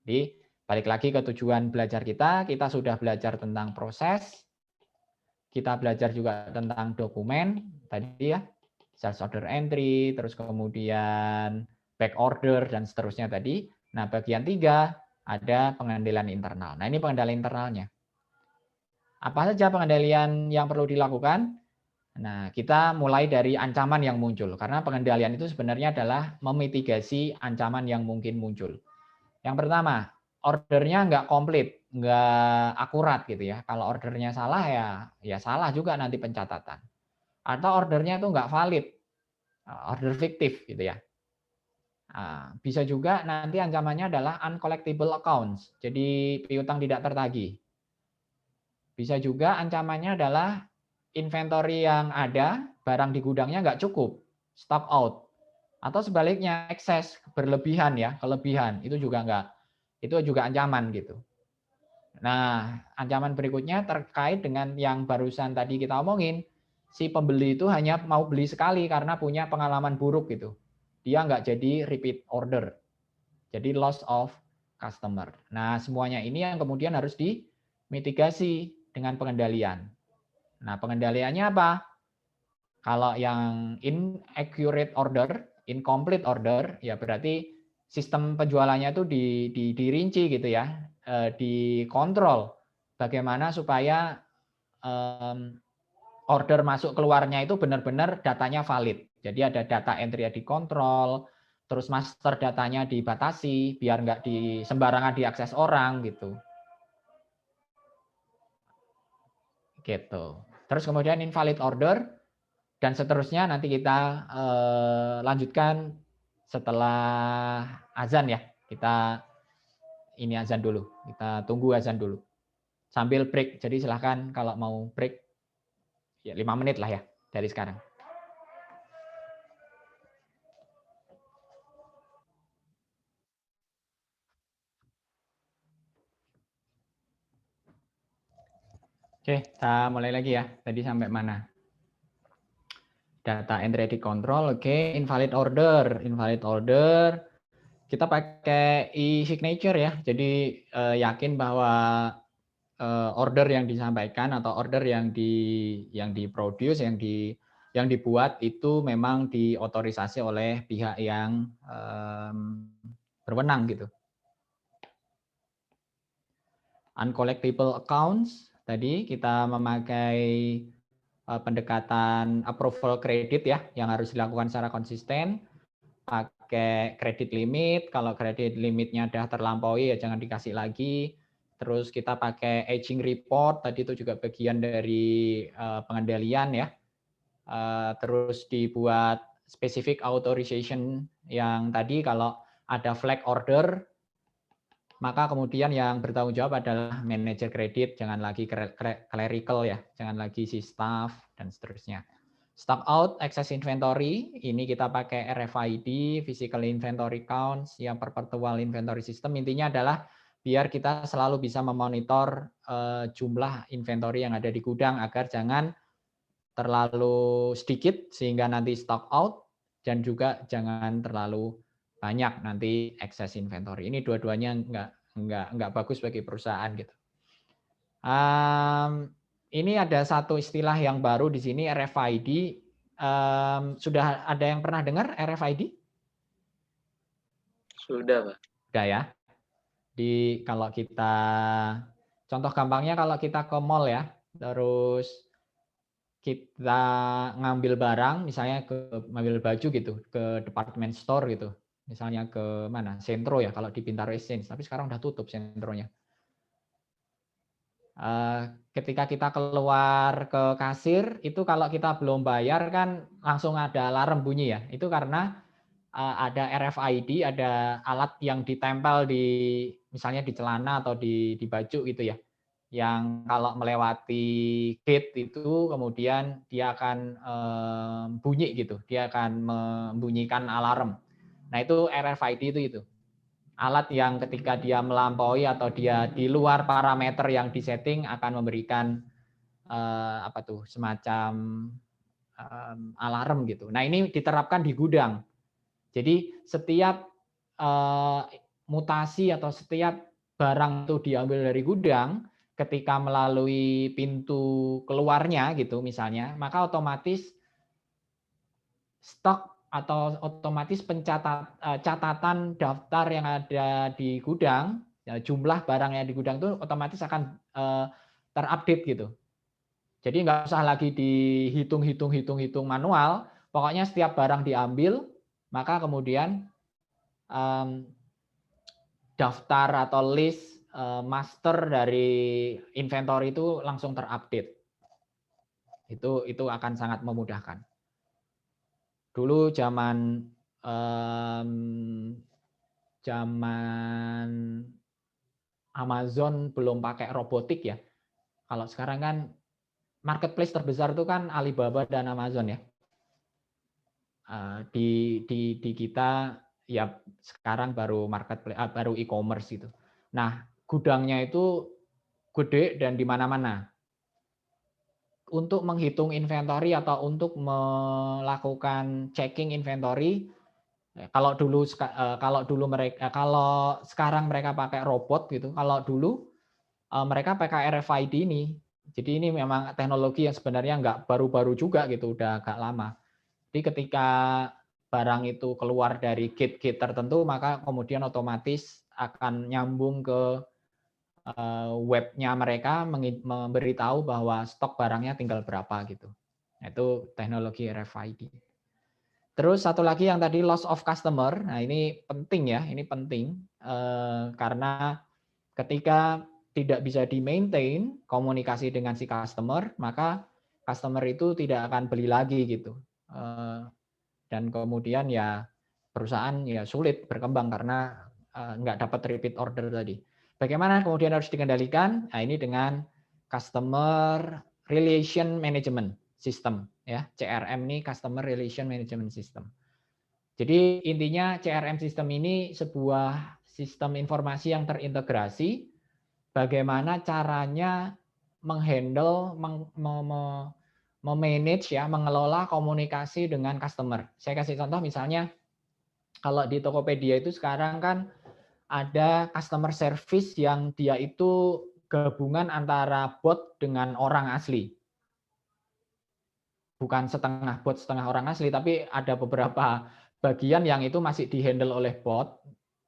Speaker 1: Jadi, balik lagi ke tujuan belajar kita sudah belajar tentang proses, kita belajar juga tentang dokumen tadi ya, sales order entry, terus kemudian back order dan seterusnya tadi. Nah, bagian 3 ada pengendalian internal. Nah, ini pengendalian internalnya. Apa saja pengendalian yang perlu dilakukan? Nah, kita mulai dari ancaman yang muncul. Karena pengendalian itu sebenarnya adalah memitigasi ancaman yang mungkin muncul. Yang pertama, ordernya nggak komplit, nggak akurat gitu ya. Kalau ordernya salah ya salah juga nanti pencatatan. Atau ordernya itu nggak valid, order fiktif gitu ya. Nah, bisa juga nanti ancamannya adalah uncollectible accounts, jadi piutang tidak tertagih. Bisa juga ancamannya adalah inventory yang ada, barang di gudangnya nggak cukup, stock out. Atau sebaliknya, ekses, berlebihan ya, kelebihan, itu juga ancaman gitu. Nah, ancaman berikutnya terkait dengan yang barusan tadi kita omongin, si pembeli itu hanya mau beli sekali karena punya pengalaman buruk gitu. Dia nggak jadi repeat order. Jadi loss of customer. Nah, semuanya ini yang kemudian harus dimitigasi dengan pengendalian. Nah, pengendaliannya apa? Kalau yang inaccurate order, incomplete order, ya berarti sistem penjualannya itu dirinci gitu ya, dikontrol bagaimana supaya order masuk keluarnya itu benar-benar datanya valid. Jadi ada data entry yang dikontrol, terus master datanya dibatasi biar nggak sembarangan diakses orang gitu. Gitu. Terus kemudian invalid order dan seterusnya nanti kita lanjutkan setelah azan ya. Kita ini azan dulu. Kita tunggu azan dulu. Sambil break. Jadi silahkan kalau mau break ya 5 menit lah ya dari sekarang. Oke, kita mulai lagi ya. Tadi sampai mana? Data entry dikontrol, oke. Invalid order. Invalid order. Kita pakai e-signature ya. Jadi yakin bahwa order yang disampaikan atau order yang diproduce, yang dibuat itu memang diotorisasi oleh pihak yang berwenang gitu. Uncollectible accounts, tadi kita memakai pendekatan approval credit ya, yang harus dilakukan secara konsisten. Pakai kredit limit, kalau kredit limitnya sudah terlampaui ya jangan dikasih lagi. Terus kita pakai aging report, tadi itu juga bagian dari pengendalian ya. Terus dibuat specific authorization yang tadi kalau ada flag order, maka kemudian yang bertanggung jawab adalah manajer kredit, jangan lagi clerical ya, jangan lagi si staff dan seterusnya. Stock out, excess inventory, ini kita pakai RFID, physical inventory counts, yang perpetual inventory system, intinya adalah biar kita selalu bisa memonitor jumlah inventory yang ada di gudang agar jangan terlalu sedikit sehingga nanti stock out dan juga jangan terlalu banyak nanti excess inventory. Ini dua-duanya nggak bagus bagi perusahaan gitu. Ini ada satu istilah yang baru di sini RFID. Sudah ada yang pernah dengar RFID?
Speaker 2: Sudah, Pak.
Speaker 1: Sudah ya. Kalau kita contoh gampangnya kalau kita ke mall ya, terus kita ngambil barang, misalnya ngambil baju gitu, ke department store gitu, misalnya ke mana, Sentro ya, kalau di Bintaro Exchange, tapi sekarang udah tutup Sentronya. Ketika kita keluar ke kasir, itu kalau kita belum bayar kan langsung ada alarm bunyi ya, itu karena ada RFID, ada alat yang ditempel di misalnya di celana atau di baju gitu ya, yang kalau melewati gate itu kemudian dia akan bunyi gitu, dia akan membunyikan alarm. Nah itu RFID itu alat yang ketika dia melampaui atau dia di luar parameter yang disetting akan memberikan semacam alarm gitu. Nah ini diterapkan di gudang. Jadi setiap mutasi atau setiap barang itu diambil dari gudang, ketika melalui pintu keluarnya gitu misalnya, maka otomatis stok atau otomatis catatan daftar yang ada di gudang, ya, jumlah barang yang di gudang itu otomatis akan terupdate gitu. Jadi nggak usah lagi dihitung manual, pokoknya setiap barang diambil, maka kemudian daftar atau list master dari inventory itu langsung terupdate. Itu akan sangat memudahkan. Dulu zaman Amazon belum pakai robotik ya. Kalau sekarang kan marketplace terbesar itu kan Alibaba dan Amazon ya. Di kita ya sekarang baru marketplace, baru e-commerce gitu. Nah, gudangnya itu gede dan di mana-mana. Untuk menghitung inventory atau untuk melakukan checking inventory, Kalau sekarang mereka pakai robot gitu, kalau dulu mereka pakai RFID ini. Jadi ini memang teknologi yang sebenarnya nggak baru-baru juga gitu, udah agak lama. Jadi ketika barang itu keluar dari gate-gate tertentu, maka kemudian otomatis akan nyambung ke webnya mereka, memberitahu bahwa stok barangnya tinggal berapa gitu. Itu teknologi RFID. Terus satu lagi yang tadi loss of customer. Nah ini penting ya, ini penting karena ketika tidak bisa di-maintain komunikasi dengan si customer, maka customer itu tidak akan beli lagi gitu. Dan kemudian ya perusahaan ya sulit berkembang karena nggak dapat repeat order tadi. Bagaimana kemudian harus dikendalikan? Nah ini dengan Customer Relation Management System ya, CRM ini Customer Relation Management System. Jadi intinya CRM system ini sebuah sistem informasi yang terintegrasi. Bagaimana caranya menghandle, memanage ya, mengelola komunikasi dengan customer. Saya kasih contoh misalnya kalau di Tokopedia itu sekarang kan ada customer service yang dia itu gabungan antara bot dengan orang asli. Bukan setengah bot, setengah orang asli, tapi ada beberapa bagian yang itu masih dihandle oleh bot.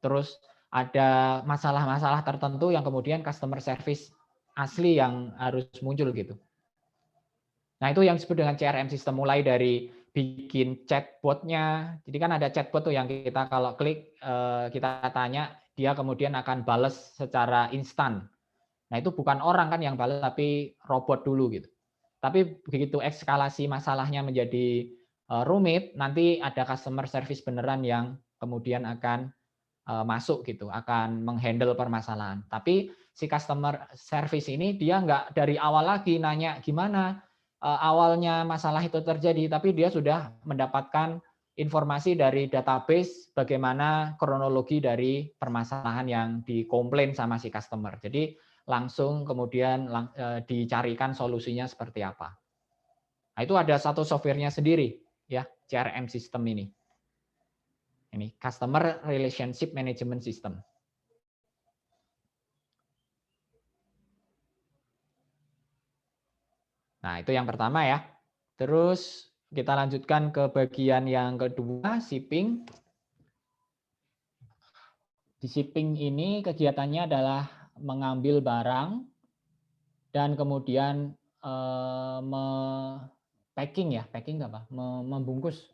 Speaker 1: Terus ada masalah-masalah tertentu yang kemudian customer service asli yang harus muncul gitu. Nah itu yang disebut dengan CRM system, mulai dari bikin chatbotnya. Jadi kan ada chatbot tuh yang kita kalau klik kita tanya, dia kemudian akan balas secara instan. Nah itu bukan orang kan yang balas, tapi robot dulu gitu. Tapi begitu eskalasi masalahnya menjadi rumit, nanti ada customer service beneran yang kemudian akan masuk gitu, akan menghandle permasalahan. Tapi si customer service ini dia nggak dari awal lagi nanya gimana awalnya masalah itu terjadi, tapi dia sudah mendapatkan informasi dari database bagaimana kronologi dari permasalahan yang dikomplain sama si customer. Jadi langsung kemudian dicarikan solusinya seperti apa. Nah, itu ada satu softwarenya sendiri ya, CRM system ini. Ini Customer Relationship Management System. Nah, itu yang pertama ya. Terus kita lanjutkan ke bagian yang kedua, shipping. Di shipping ini kegiatannya adalah mengambil barang dan kemudian packing ya, packing apa? Membungkus,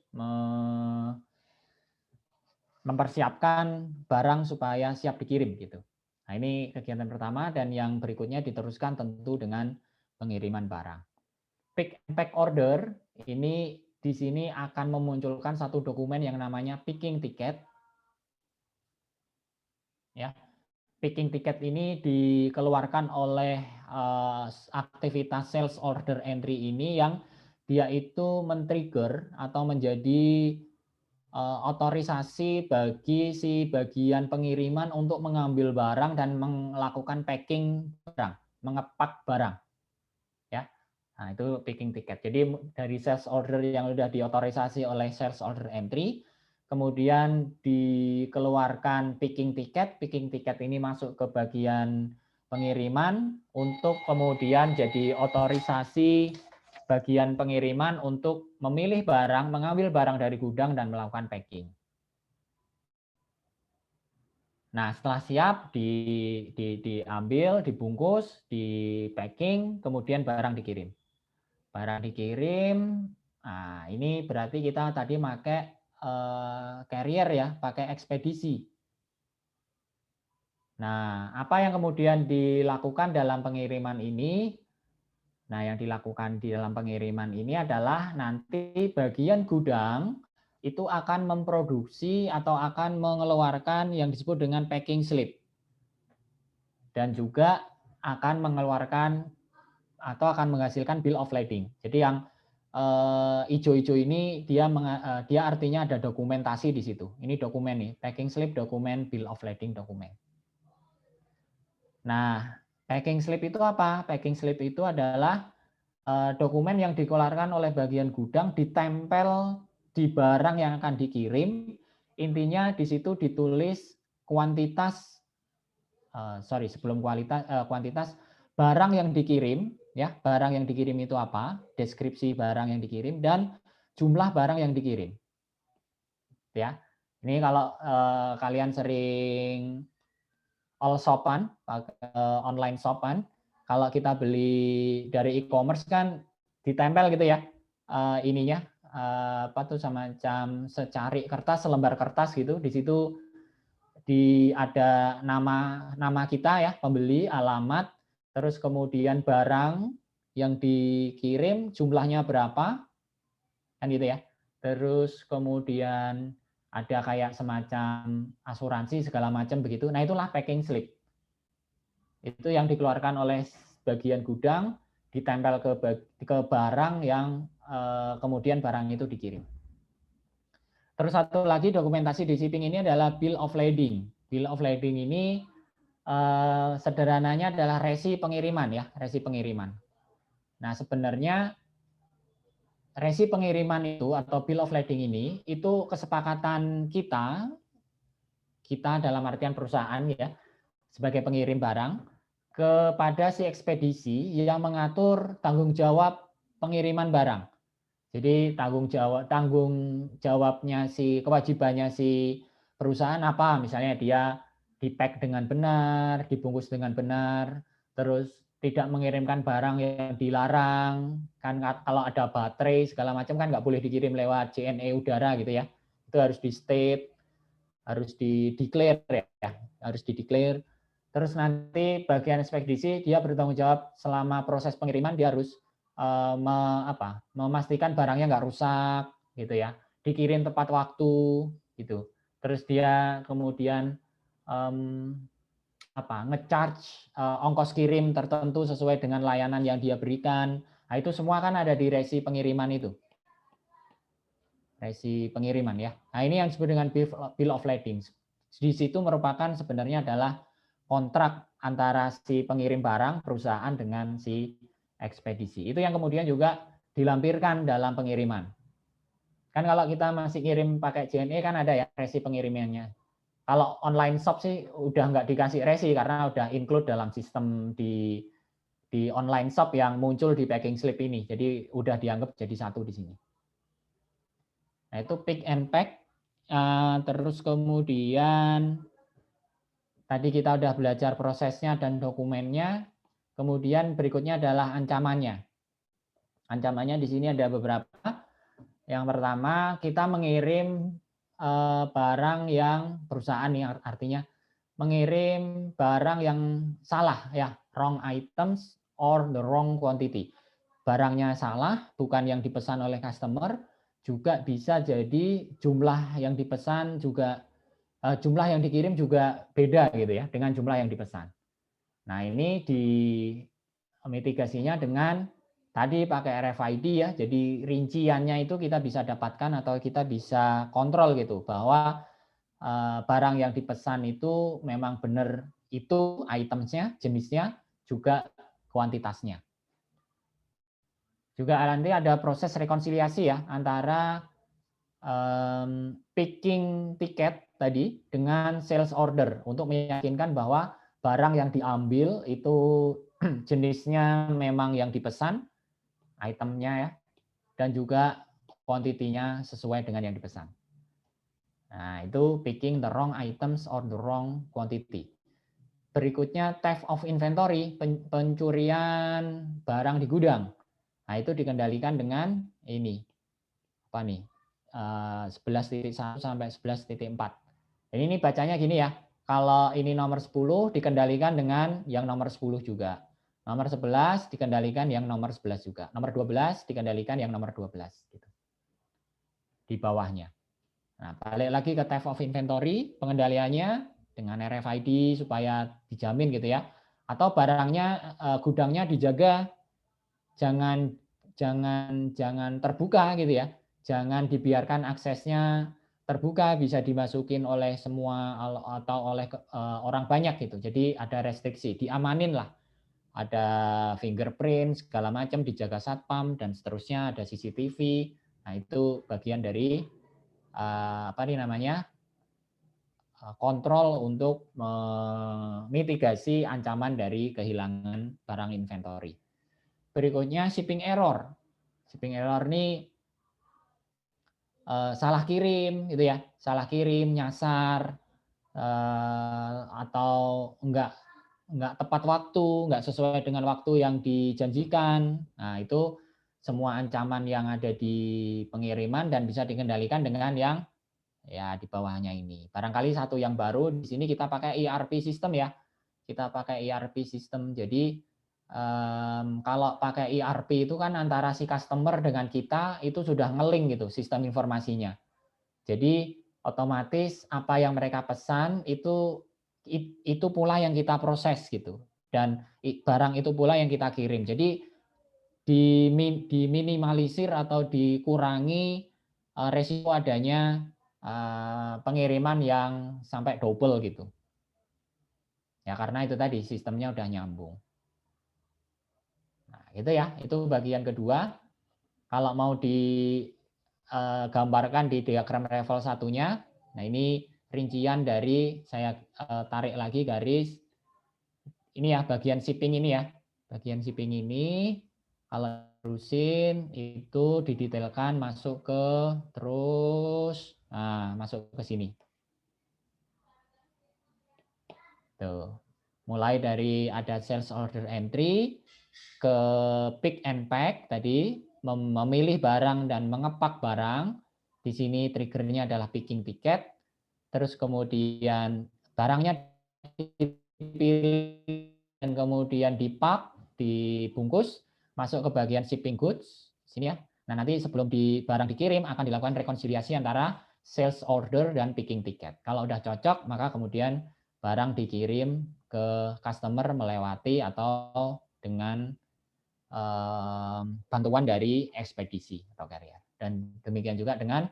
Speaker 1: mempersiapkan barang supaya siap dikirim gitu. Nah, ini kegiatan pertama dan yang berikutnya diteruskan tentu dengan pengiriman barang. Pick and pack order ini di sini akan memunculkan satu dokumen yang namanya picking ticket. Ya, picking ticket ini dikeluarkan oleh aktivitas sales order entry ini yang dia itu men-trigger atau menjadi otorisasi bagi si bagian pengiriman untuk mengambil barang dan melakukan packing barang, mengepak barang. Ya. Nah, itu picking ticket. Jadi dari sales order yang sudah diotorisasi oleh sales order entry, kemudian dikeluarkan picking ticket ini masuk ke bagian pengiriman untuk kemudian jadi otorisasi bagian pengiriman untuk memilih barang, mengambil barang dari gudang dan melakukan packing. Nah, setelah siap diambil, dibungkus, di packing, kemudian barang dikirim. Barang dikirim, nah ini berarti kita tadi pakai carrier ya, pakai ekspedisi. Nah, apa yang kemudian dilakukan dalam pengiriman ini? Nah, yang dilakukan di dalam pengiriman ini adalah nanti bagian gudang itu akan memproduksi atau akan mengeluarkan yang disebut dengan packing slip. Dan juga akan mengeluarkan atau akan menghasilkan bill of lading. Jadi yang hijau-hijau ini dia artinya ada dokumentasi di situ. Ini dokumen nih, packing slip, dokumen, bill of lading, dokumen. Nah, packing slip itu apa? Packing slip itu adalah dokumen yang dikeluarkan oleh bagian gudang ditempel di barang yang akan dikirim, intinya di situ ditulis kuantitas, sebelum kuantitas barang yang dikirim, ya, barang yang dikirim itu apa, deskripsi barang yang dikirim dan jumlah barang yang dikirim, ya. Ini kalau kalian sering all shopan, online shopan, kalau kita beli dari e-commerce kan ditempel gitu ya, ininya apa tuh semacam secari kertas, selembar kertas gitu, di situ ada nama kita ya, pembeli, alamat, terus kemudian barang yang dikirim jumlahnya berapa, kan gitu ya. Terus kemudian ada kayak semacam asuransi segala macam begitu. Nah, itulah packing slip. Itu yang dikeluarkan oleh bagian gudang, ditempel ke barang yang kemudian barang itu dikirim. Terus satu lagi dokumentasi di shipping ini adalah bill of lading. Bill of lading ini sederhananya adalah resi pengiriman ya, resi pengiriman. Nah, sebenarnya resi pengiriman itu atau bill of lading ini itu kesepakatan kita dalam artian perusahaan ya, sebagai pengirim barang kepada si ekspedisi yang mengatur tanggung jawab pengiriman barang. Jadi tanggung jawabnya kewajibannya si perusahaan apa? Misalnya dia di-pack dengan benar, dibungkus dengan benar, terus tidak mengirimkan barang yang dilarang. Kan kalau ada baterai segala macam kan nggak boleh dikirim lewat JNE udara gitu ya. Itu harus di-state, harus di-declare ya, harus di-declare. Terus nanti bagian ekspedisi dia bertanggung jawab selama proses pengiriman, dia harus memastikan barangnya nggak rusak gitu ya, dikirim tepat waktu gitu. Terus dia kemudian ngecharge ongkos kirim tertentu sesuai dengan layanan yang dia berikan. Nah, itu semua kan ada di resi pengiriman itu. Resi pengiriman ya. Nah, ini yang disebut dengan bill of lading. Di situ merupakan sebenarnya adalah kontrak antara si pengirim barang perusahaan dengan si ekspedisi. Itu yang kemudian juga dilampirkan dalam pengiriman. Kan kalau kita masih kirim pakai JNE kan ada ya resi pengirimannya. Kalau online shop sih udah nggak dikasih resi karena udah include dalam sistem di online shop yang muncul di packing slip ini. Jadi udah dianggap jadi satu di sini. Nah, itu pick and pack. Terus kemudian tadi kita udah belajar prosesnya dan dokumennya. Kemudian berikutnya adalah ancamannya. Ancamannya di sini ada beberapa. Yang pertama, kita mengirim barang yang perusahaan nih, artinya mengirim barang yang salah ya, wrong items or the wrong quantity. Barangnya salah, bukan yang dipesan oleh customer, juga bisa jadi jumlah yang dipesan juga jumlah yang dikirim juga beda gitu ya dengan jumlah yang dipesan. Nah, ini di mitigasinya dengan tadi pakai RFID ya. Jadi rinciannya itu kita bisa dapatkan atau kita bisa kontrol gitu bahwa barang yang dipesan itu memang benar itu itemnya, jenisnya, juga kuantitasnya. Juga nanti ada proses rekonsiliasi ya antara picking tiket tadi dengan sales order untuk meyakinkan bahwa barang yang diambil itu jenisnya memang yang dipesan, itemnya ya, dan juga kuantitinya sesuai dengan yang dipesan. Nah, itu picking the wrong items or the wrong quantity. Berikutnya theft of inventory, pencurian barang di gudang. Nah, itu dikendalikan dengan ini. Apa nih? 11.1 sampai 11.4. Jadi ini bacanya gini ya. Kalau ini nomor 10 dikendalikan dengan yang nomor 10 juga. Nomor 11 dikendalikan yang nomor 11 juga. Nomor 12 dikendalikan yang nomor 12 gitu. Di bawahnya. Nah, balik lagi ke theft of inventory, pengendaliannya dengan RFID supaya dijamin gitu ya. Atau barangnya gudangnya dijaga jangan terbuka gitu ya. Jangan dibiarkan aksesnya terbuka, bisa dimasukin oleh semua atau oleh orang banyak gitu. Jadi ada restriksi, diamanin lah. Ada fingerprint segala macam dijaga satpam dan seterusnya, ada CCTV. Nah, itu bagian dari apa nih namanya? kontrol untuk memitigasi ancaman dari kehilangan barang inventory. Berikutnya shipping error. Shipping error ini salah kirim gitu ya, salah kirim, nyasar, atau enggak tepat waktu, enggak sesuai dengan waktu yang dijanjikan. Nah, itu semua ancaman yang ada di pengiriman dan bisa dikendalikan dengan yang ya di bawahnya ini. Barangkali satu yang baru di sini kita pakai ERP system ya. Kita pakai ERP system. Jadi kalau pakai ERP itu kan antara si customer dengan kita itu sudah ngeling gitu sistem informasinya. Jadi otomatis apa yang mereka pesan itu pula yang kita proses gitu. Dan barang itu pula yang kita kirim. Jadi diminimalisir atau dikurangi resiko adanya pengiriman yang sampai double gitu. Ya karena itu tadi sistemnya udah nyambung. Nah, gitu ya. Itu bagian kedua. Kalau mau digambarkan di diagram level satunya, nah ini rincian dari saya tarik lagi garis ini ya bagian shipping ini ya. Bagian shipping ini kalau terusin itu didetailkan masuk ke terus masuk ke sini. Tuh. Mulai dari ada sales order entry ke pick and pack tadi, memilih barang dan mengepak barang. Di sini triggernya adalah picking ticket. Terus kemudian barangnya dipilih dan kemudian dipak, dibungkus, masuk ke bagian shipping goods. Sini ya. Nah, nanti sebelum barang dikirim akan dilakukan rekonsiliasi antara sales order dan picking ticket. Kalau udah cocok, maka kemudian barang dikirim ke customer melewati atau dengan bantuan dari ekspedisi atau carrier. Dan demikian juga dengan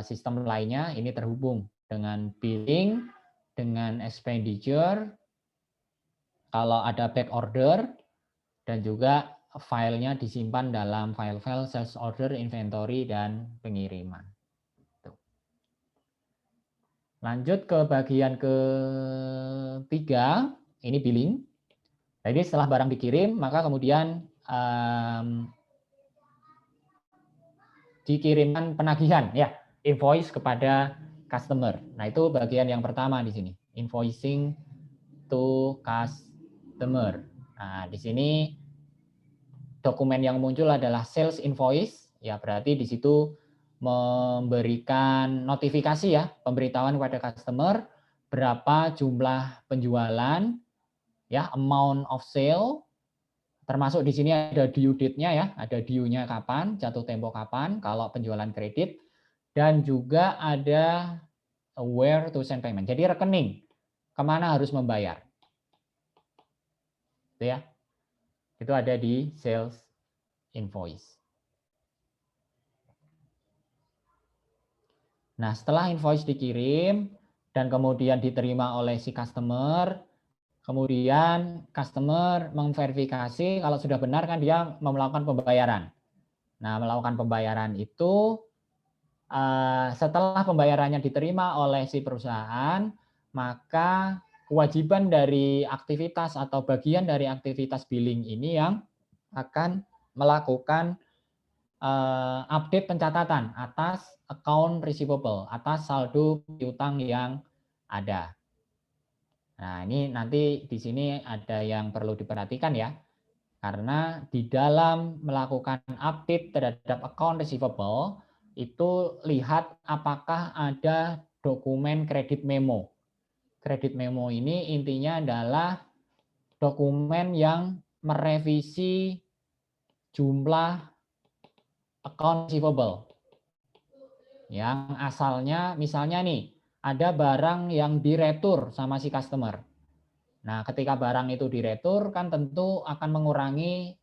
Speaker 1: sistem lainnya ini terhubung dengan billing, dengan expenditure, kalau ada back order, dan juga filenya disimpan dalam file-file sales order, inventory, dan pengiriman. Lanjut ke bagian ketiga, ini billing. Jadi setelah barang dikirim, maka kemudian dikirimkan penagihan, ya, invoice kepada customer. Nah itu bagian yang pertama di sini, invoicing to customer. Nah di sini dokumen yang muncul adalah sales invoice, ya berarti di situ memberikan notifikasi ya, pemberitahuan kepada customer berapa jumlah penjualan, ya amount of sale, termasuk di sini ada due date-nya ya, ada due-nya kapan, jatuh tempo kapan kalau penjualan kredit, dan juga ada where to send payment. Jadi rekening kemana harus membayar, itu ya, itu ada di sales invoice. Nah, setelah invoice dikirim dan kemudian diterima oleh si customer, kemudian customer memverifikasi kalau sudah benar kan dia melakukan pembayaran. Nah, melakukan pembayaran itu setelah pembayarannya diterima oleh si perusahaan, maka kewajiban dari aktivitas atau bagian dari aktivitas billing ini yang akan melakukan update pencatatan atas account receivable, atas saldo piutang yang ada. Nah, ini nanti di sini ada yang perlu diperhatikan ya. Karena di dalam melakukan update terhadap account receivable, itu lihat apakah ada dokumen kredit memo. Kredit memo ini intinya adalah dokumen yang merevisi jumlah account receivable. Yang asalnya misalnya nih, ada barang yang diretur sama si customer. Nah, ketika barang itu diretur kan tentu akan mengurangi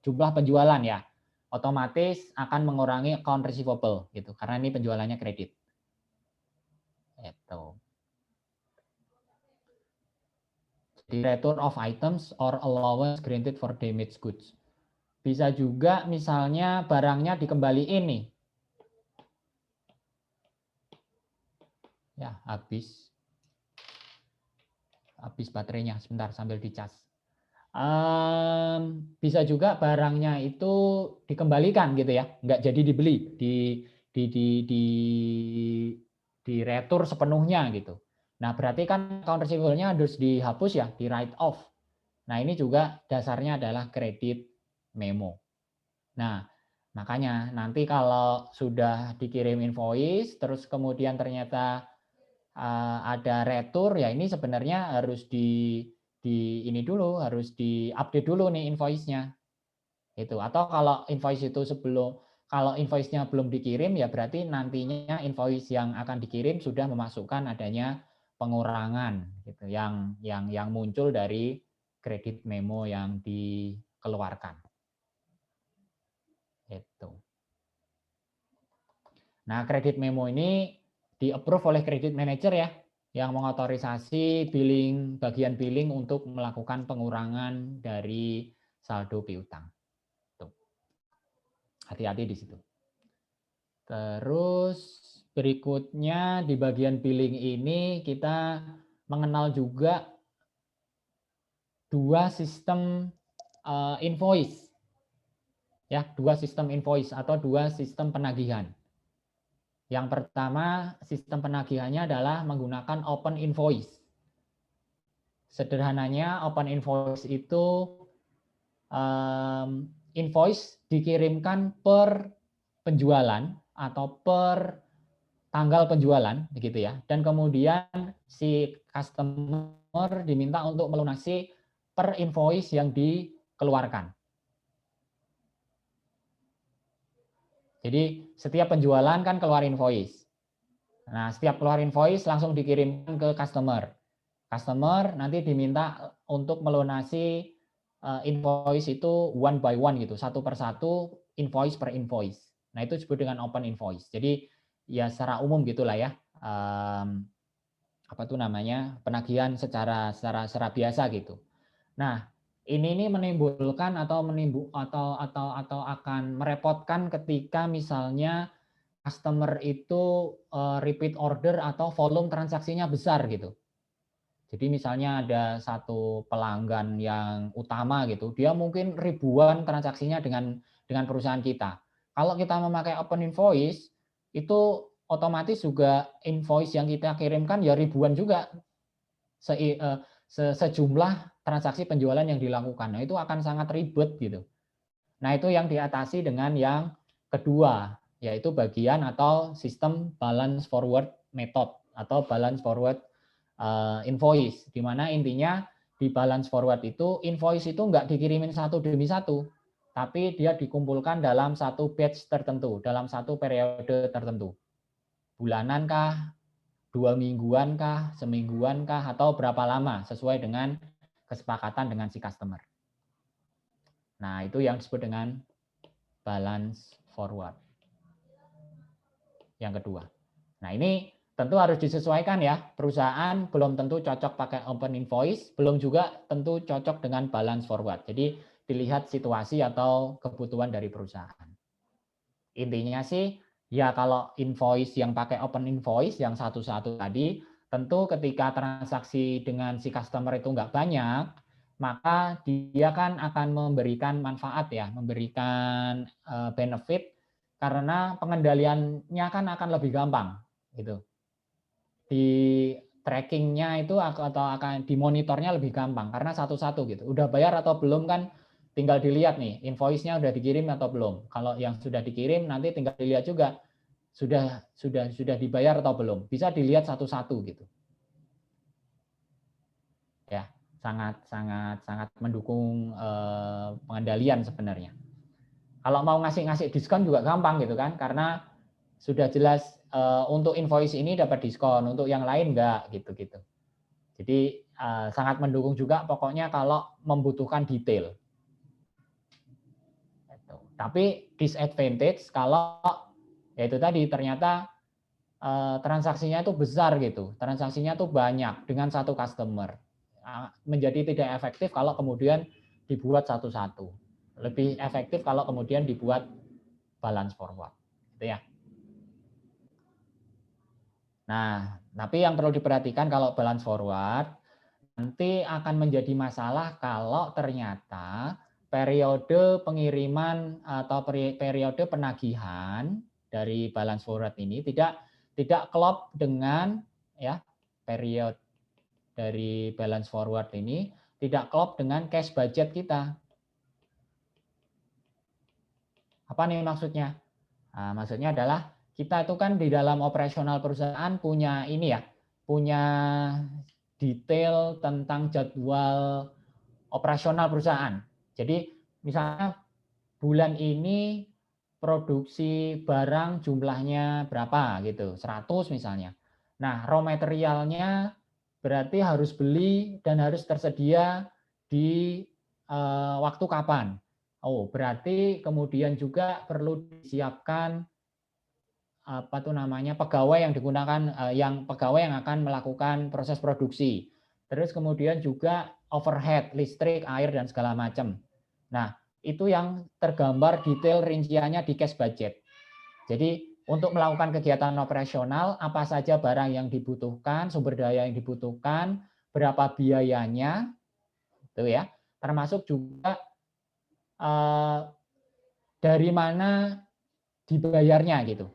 Speaker 1: jumlah penjualan ya. Otomatis akan mengurangi account receivable gitu karena ini penjualannya kredit. Itu. Jadi return of items or allowance granted for damaged goods. Bisa juga misalnya barangnya dikembaliin nih. Ya, habis baterainya, sebentar sambil dicas. Bisa juga barangnya itu dikembalikan gitu ya, nggak jadi dibeli, di retur sepenuhnya gitu. Nah, berarti kan account receivable-nya harus dihapus ya, di write off. Nah, ini juga dasarnya adalah kredit memo. Nah, makanya nanti kalau sudah dikirim invoice, terus kemudian ternyata ada retur, ya ini sebenarnya harus ini dulu, harus di-update dulu nih invoice-nya. Itu. Atau kalau invoice itu kalau invoice-nya belum dikirim, ya berarti nantinya invoice yang akan dikirim sudah memasukkan adanya pengurangan gitu yang muncul dari kredit memo yang dikeluarkan. Itu. Nah, kredit memo ini di-approve oleh credit manager ya, yang mengotorisasi bagian billing untuk melakukan pengurangan dari saldo piutang. Tuh. Hati-hati di situ. Terus berikutnya di bagian billing ini kita mengenal juga dua sistem invoice. Ya, dua sistem invoice atau dua sistem penagihan. Yang pertama, sistem penagihannya adalah menggunakan open invoice. Sederhananya, open invoice itu invoice dikirimkan per penjualan atau per tanggal penjualan, begitu ya. Dan kemudian si customer diminta untuk melunasi per invoice yang dikeluarkan. Jadi setiap penjualan kan keluar invoice. Nah, setiap keluar invoice langsung dikirimkan ke customer. Customer nanti diminta untuk melunasi invoice itu one by one gitu, satu per satu, invoice per invoice. Nah, itu disebut dengan open invoice. Jadi ya secara umum gitulah ya. Apa tuh namanya? Penagihan secara biasa gitu. Nah, ini menimbulkan atau akan merepotkan ketika misalnya customer itu repeat order atau volume transaksinya besar gitu. Jadi misalnya ada satu pelanggan yang utama gitu, dia mungkin ribuan transaksinya dengan perusahaan kita. Kalau kita memakai open invoice, itu otomatis juga invoice yang kita kirimkan ya ribuan juga sejumlah transaksi penjualan yang dilakukan. Nah, itu akan sangat ribet gitu. Nah, itu yang diatasi dengan yang kedua, yaitu bagian atau sistem balance forward method atau balance forward invoice, di mana intinya di balance forward itu invoice itu nggak dikirimin satu demi satu, tapi dia dikumpulkan dalam satu batch tertentu, dalam satu periode tertentu. Bulanan kah, 2 mingguan kah, semingguan kah, atau berapa lama sesuai dengan kesepakatan dengan si customer. Nah, itu yang disebut dengan balance forward. Yang kedua. Nah, ini tentu harus disesuaikan ya. Perusahaan belum tentu cocok pakai open invoice, belum juga tentu cocok dengan balance forward. Jadi dilihat situasi atau kebutuhan dari perusahaan. Intinya sih, ya kalau invoice yang pakai open invoice, yang satu-satu tadi, tentu ketika transaksi dengan si customer itu nggak banyak, maka dia kan akan memberikan manfaat ya, memberikan benefit, karena pengendaliannya kan akan lebih gampang gitu. Di trackingnya itu atau akan dimonitornya lebih gampang karena satu-satu gitu. Udah bayar atau belum kan tinggal dilihat nih, invoice-nya udah dikirim atau belum. Kalau yang sudah dikirim nanti tinggal dilihat juga sudah dibayar atau belum. Bisa dilihat satu-satu gitu. Ya, sangat mendukung pengendalian sebenarnya. Kalau mau ngasih diskon juga gampang gitu kan, karena sudah jelas untuk invoice ini dapat diskon, untuk yang lain enggak gitu-gitu. Jadi sangat mendukung juga pokoknya kalau membutuhkan detail. Tapi disadvantage kalau ya itu tadi ternyata transaksinya itu besar gitu, transaksinya itu banyak dengan satu customer. Menjadi tidak efektif kalau kemudian dibuat satu-satu. Lebih efektif kalau kemudian dibuat balance forward. Gitu ya. Nah, tapi yang perlu diperhatikan kalau balance forward, nanti akan menjadi masalah kalau ternyata periode pengiriman atau periode penagihan dari balance forward ini tidak klop dengan ya periode dari balance forward ini tidak klop dengan cash budget kita. Apa nih maksudnya? Nah, maksudnya adalah kita itu kan di dalam operasional perusahaan punya ini ya, punya detail tentang jadwal operasional perusahaan. Jadi misalnya bulan ini produksi barang jumlahnya berapa gitu, 100 misalnya. Nah, raw materialnya berarti harus beli dan harus tersedia di waktu kapan. Oh, berarti kemudian juga perlu disiapkan apa tuh namanya pegawai yang digunakan yang pegawai yang akan melakukan proses produksi. Terus kemudian juga overhead, listrik, air dan segala macam. Nah, itu yang tergambar detail rinciannya di cash budget. Jadi untuk melakukan kegiatan operasional, apa saja barang yang dibutuhkan, sumber daya yang dibutuhkan, berapa biayanya, itu ya. Termasuk juga dari mana dibayarnya gitu.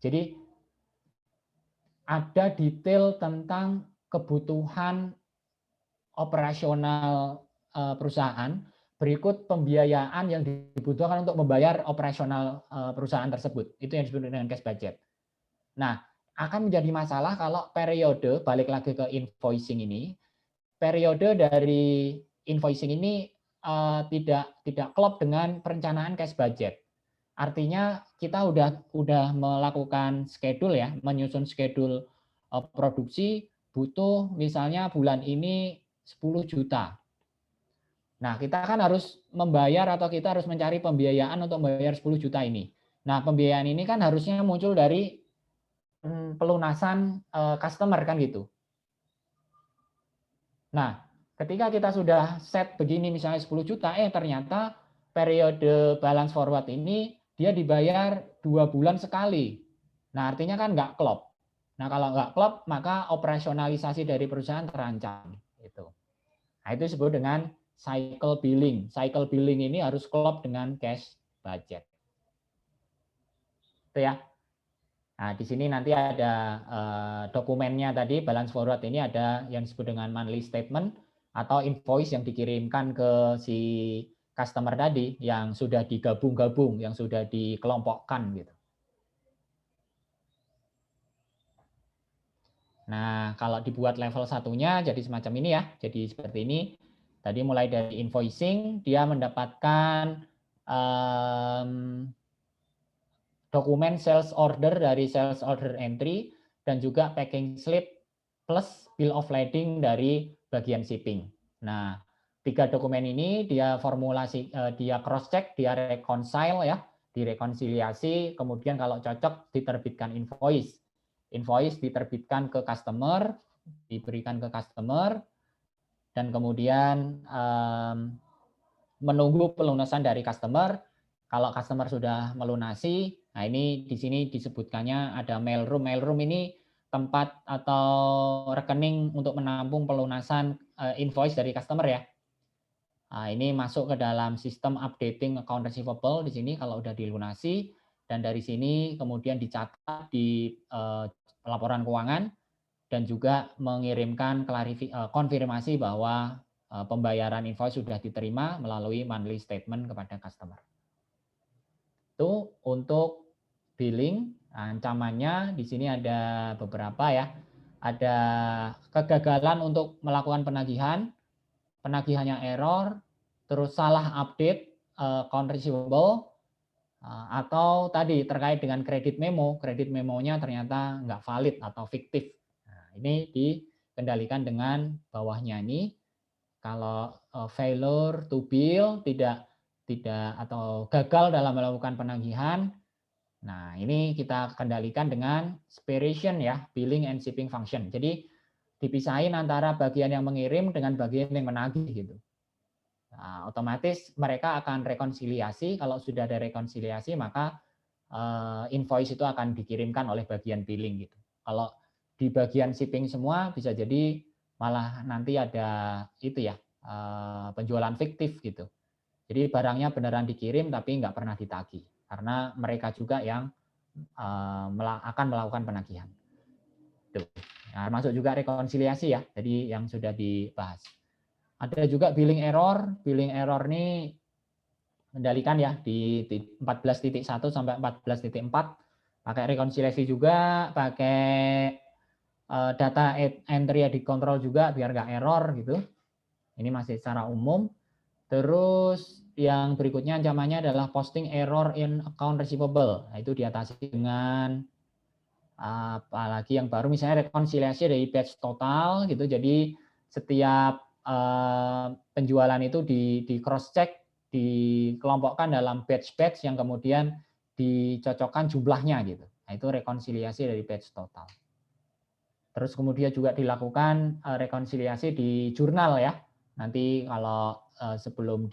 Speaker 1: Jadi ada detail tentang kebutuhan operasional perusahaan berikut pembiayaan yang dibutuhkan untuk membayar operasional perusahaan tersebut. Itu yang disebut dengan cash budget. Nah, akan menjadi masalah kalau periode, balik lagi ke invoicing ini, periode dari invoicing ini tidak klop dengan perencanaan cash budget. Artinya kita udah melakukan schedule ya, menyusun schedule produksi butuh misalnya bulan ini 10 juta. Nah, kita kan harus membayar atau kita harus mencari pembiayaan untuk membayar 10 juta ini. Nah, pembiayaan ini kan harusnya muncul dari pelunasan customer kan gitu. Nah, ketika kita sudah set begini misalnya 10 juta, ternyata periode balance forward ini dia dibayar 2 bulan sekali. Nah, artinya kan nggak klop. Nah, kalau nggak klop, maka operasionalisasi dari perusahaan terancam. Gitu. Nah, itu disebut dengan cycle billing. Cycle billing ini harus klop dengan cash budget. Itu ya. Nah, di sini nanti ada dokumennya tadi, balance forward ini ada yang disebut dengan monthly statement atau invoice yang dikirimkan ke si customer tadi yang sudah digabung-gabung, yang sudah dikelompokkan gitu. Nah, kalau dibuat level satunya jadi semacam ini ya. Jadi seperti ini. Tadi mulai dari invoicing, dia mendapatkan dokumen sales order dari sales order entry dan juga packing slip plus bill of lading dari bagian shipping. Nah, 3 dokumen ini dia formulasi, dia cross check, dia reconcile ya, direkonsiliasi, kemudian kalau cocok diterbitkan invoice. Invoice diterbitkan ke customer, diberikan ke customer, dan kemudian menunggu pelunasan dari customer. Kalau customer sudah melunasi, nah ini di sini disebutkannya ada mailroom. Mailroom ini tempat atau rekening untuk menampung pelunasan invoice dari customer ya. Nah, ini masuk ke dalam sistem updating account receivable di sini kalau udah dilunasi, dan dari sini kemudian dicatat di laporan keuangan dan juga mengirimkan konfirmasi bahwa pembayaran invoice sudah diterima melalui monthly statement kepada customer. Itu untuk billing. Ancamannya di sini ada beberapa ya. Ada kegagalan untuk melakukan penagihan, penagihannya error, terus salah update account receivable, atau tadi terkait dengan kredit memonya ternyata nggak valid atau fiktif. Nah, ini dikendalikan dengan bawahnya ini. Kalau failure to bill tidak atau gagal dalam melakukan penagihan, nah ini kita kendalikan dengan separation ya, billing and shipping function. Jadi dipisahin antara bagian yang mengirim dengan bagian yang menagih gitu. Nah, otomatis mereka akan rekonsiliasi. Kalau sudah ada rekonsiliasi, maka invoice itu akan dikirimkan oleh bagian billing gitu. Kalau di bagian shipping semua, bisa jadi malah nanti ada itu ya, penjualan fiktif gitu. Jadi barangnya beneran dikirim tapi nggak pernah ditagih karena mereka juga yang akan melakukan penagihan. Tuh. Nah, masuk juga rekonsiliasi ya, jadi yang sudah dibahas. Ada juga billing error. Billing error ini kendalikan ya di 14.1 sampai 14.4. Pakai rekonsiliasi juga, pakai data entry di kontrol juga biar nggak error gitu. Ini masih secara umum. Terus yang berikutnya ancamannya adalah posting error in account receivable. Nah, itu diatasi dengan apalagi yang baru misalnya rekonsiliasi dari batch total gitu. Jadi setiap penjualan itu di cross check, dikelompokkan dalam batch-batch yang kemudian dicocokkan jumlahnya gitu. Nah, itu rekonsiliasi dari batch total. Terus kemudian juga dilakukan rekonsiliasi di jurnal ya. Nanti kalau sebelum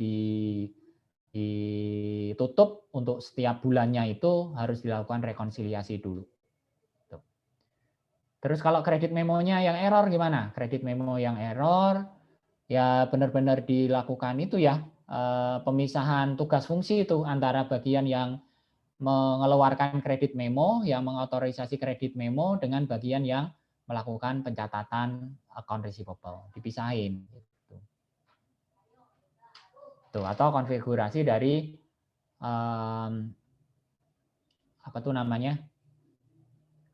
Speaker 1: ditutup untuk setiap bulannya itu harus dilakukan rekonsiliasi dulu. Terus kalau kredit memonya yang error gimana? Kredit memo yang error ya benar-benar dilakukan itu ya pemisahan tugas fungsi itu antara bagian yang mengeluarkan kredit memo, yang mengotorisasi kredit memo dengan bagian yang melakukan pencatatan account receivable, dipisahin. Gitu. Tuh, atau konfigurasi dari apa tuh namanya?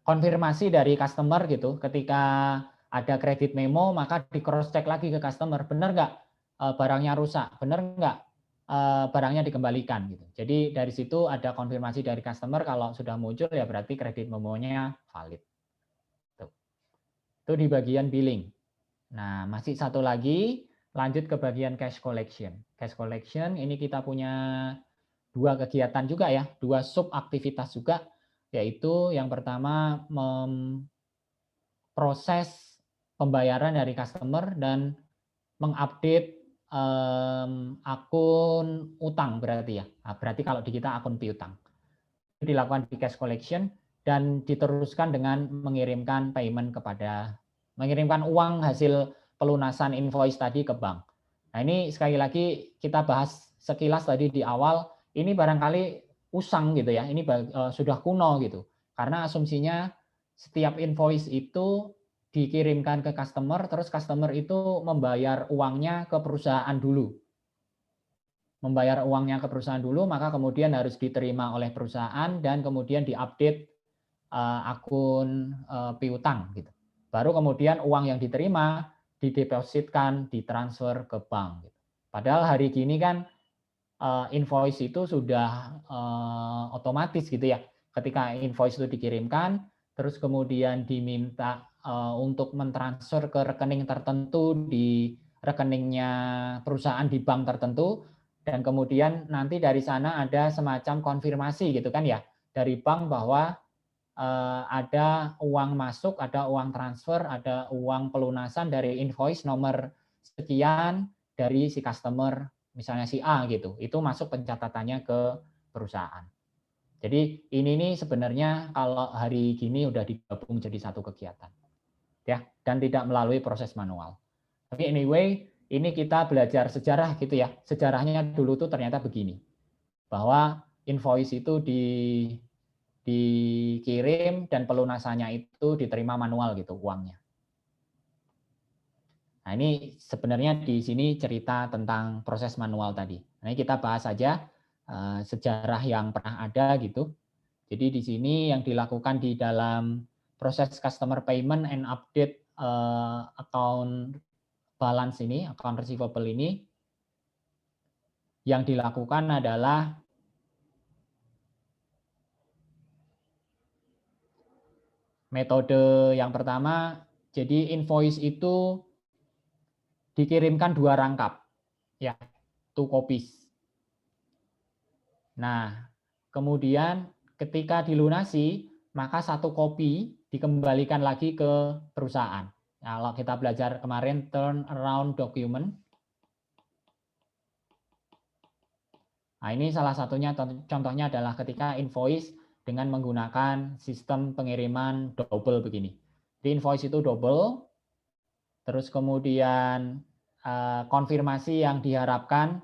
Speaker 1: Konfirmasi dari customer gitu, ketika ada kredit memo maka di cross check lagi ke customer, benar nggak barangnya rusak, benar nggak barangnya dikembalikan gitu. Jadi dari situ ada konfirmasi dari customer, kalau sudah muncul ya berarti kredit memonya valid. Tuh. Itu di bagian billing. Nah, masih satu lagi, lanjut ke bagian cash collection. Cash collection ini kita punya dua kegiatan juga ya, dua sub aktivitas juga, yaitu yang pertama memproses pembayaran dari customer dan mengupdate akun utang berarti ya. Nah, berarti kalau di kita akun piutang. Itu dilakukan di cash collection dan diteruskan dengan mengirimkan payment mengirimkan uang hasil pelunasan invoice tadi ke bank. Nah, ini sekali lagi kita bahas sekilas tadi di awal, ini barangkali usang gitu ya. Ini sudah kuno gitu. Karena asumsinya setiap invoice itu dikirimkan ke customer, terus customer itu membayar uangnya ke perusahaan dulu. Membayar uangnya ke perusahaan dulu, maka kemudian harus diterima oleh perusahaan dan kemudian diupdate akun piutang gitu. Baru kemudian uang yang diterima didepositkan, ditransfer ke bank. Gitu. Padahal hari gini kan invoice itu sudah otomatis gitu ya. Ketika invoice itu dikirimkan, terus kemudian diminta untuk mentransfer ke rekening tertentu di rekeningnya perusahaan di bank tertentu, dan kemudian nanti dari sana ada semacam konfirmasi gitu kan ya dari bank bahwa ada uang masuk, ada uang transfer, ada uang pelunasan dari invoice nomor sekian dari si customer, misalnya si A gitu. Itu masuk pencatatannya ke perusahaan. Jadi ini nih sebenarnya kalau hari gini udah digabung jadi satu kegiatan. Ya, dan tidak melalui proses manual. Tapi anyway, ini kita belajar sejarah gitu ya. Sejarahnya dulu tuh ternyata begini. Bahwa invoice itu dikirim dan pelunasannya itu diterima manual gitu uangnya. Nah, ini sebenarnya di sini cerita tentang proses manual tadi. Nah, ini kita bahas saja sejarah yang pernah ada gitu. Jadi di sini yang dilakukan di dalam proses customer payment and update account balance ini, account receivable ini, yang dilakukan adalah metode yang pertama, jadi invoice itu dikirimkan 2 rangkap, ya, 2 copies. Nah, kemudian ketika dilunasi, maka 1 kopi dikembalikan lagi ke perusahaan. Kalau kita belajar kemarin turn around document. Nah, ini salah satunya contohnya adalah ketika invoice dengan menggunakan sistem pengiriman double begini. Di invoice itu double, terus kemudian konfirmasi yang diharapkan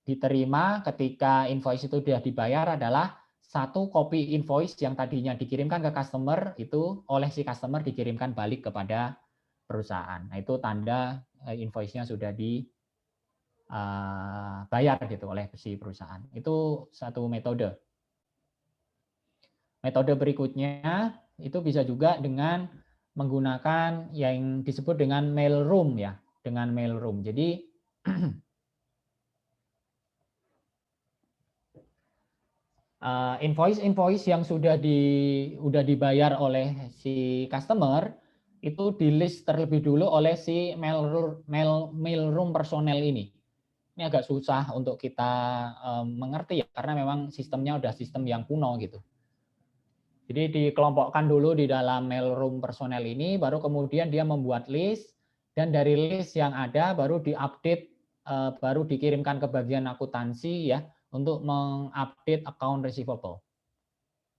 Speaker 1: diterima ketika invoice itu sudah dibayar adalah satu copy invoice yang tadinya dikirimkan ke customer itu oleh si customer dikirimkan balik kepada perusahaan. Nah, itu tanda invoice-nya sudah dibayar gitu oleh si perusahaan. Itu satu metode. Metode berikutnya itu bisa juga dengan menggunakan yang disebut dengan mailroom ya, dengan mailroom. Jadi invoice yang sudah dibayar oleh si customer itu di list terlebih dulu oleh si mailroom personel ini. Ini agak susah untuk kita mengerti ya, karena memang sistemnya udah sistem yang kuno gitu. Jadi dikelompokkan dulu di dalam mailroom personel ini, baru kemudian dia membuat list, dan dari list yang ada baru diupdate, baru dikirimkan ke bagian akuntansi ya, untuk mengupdate account receivable.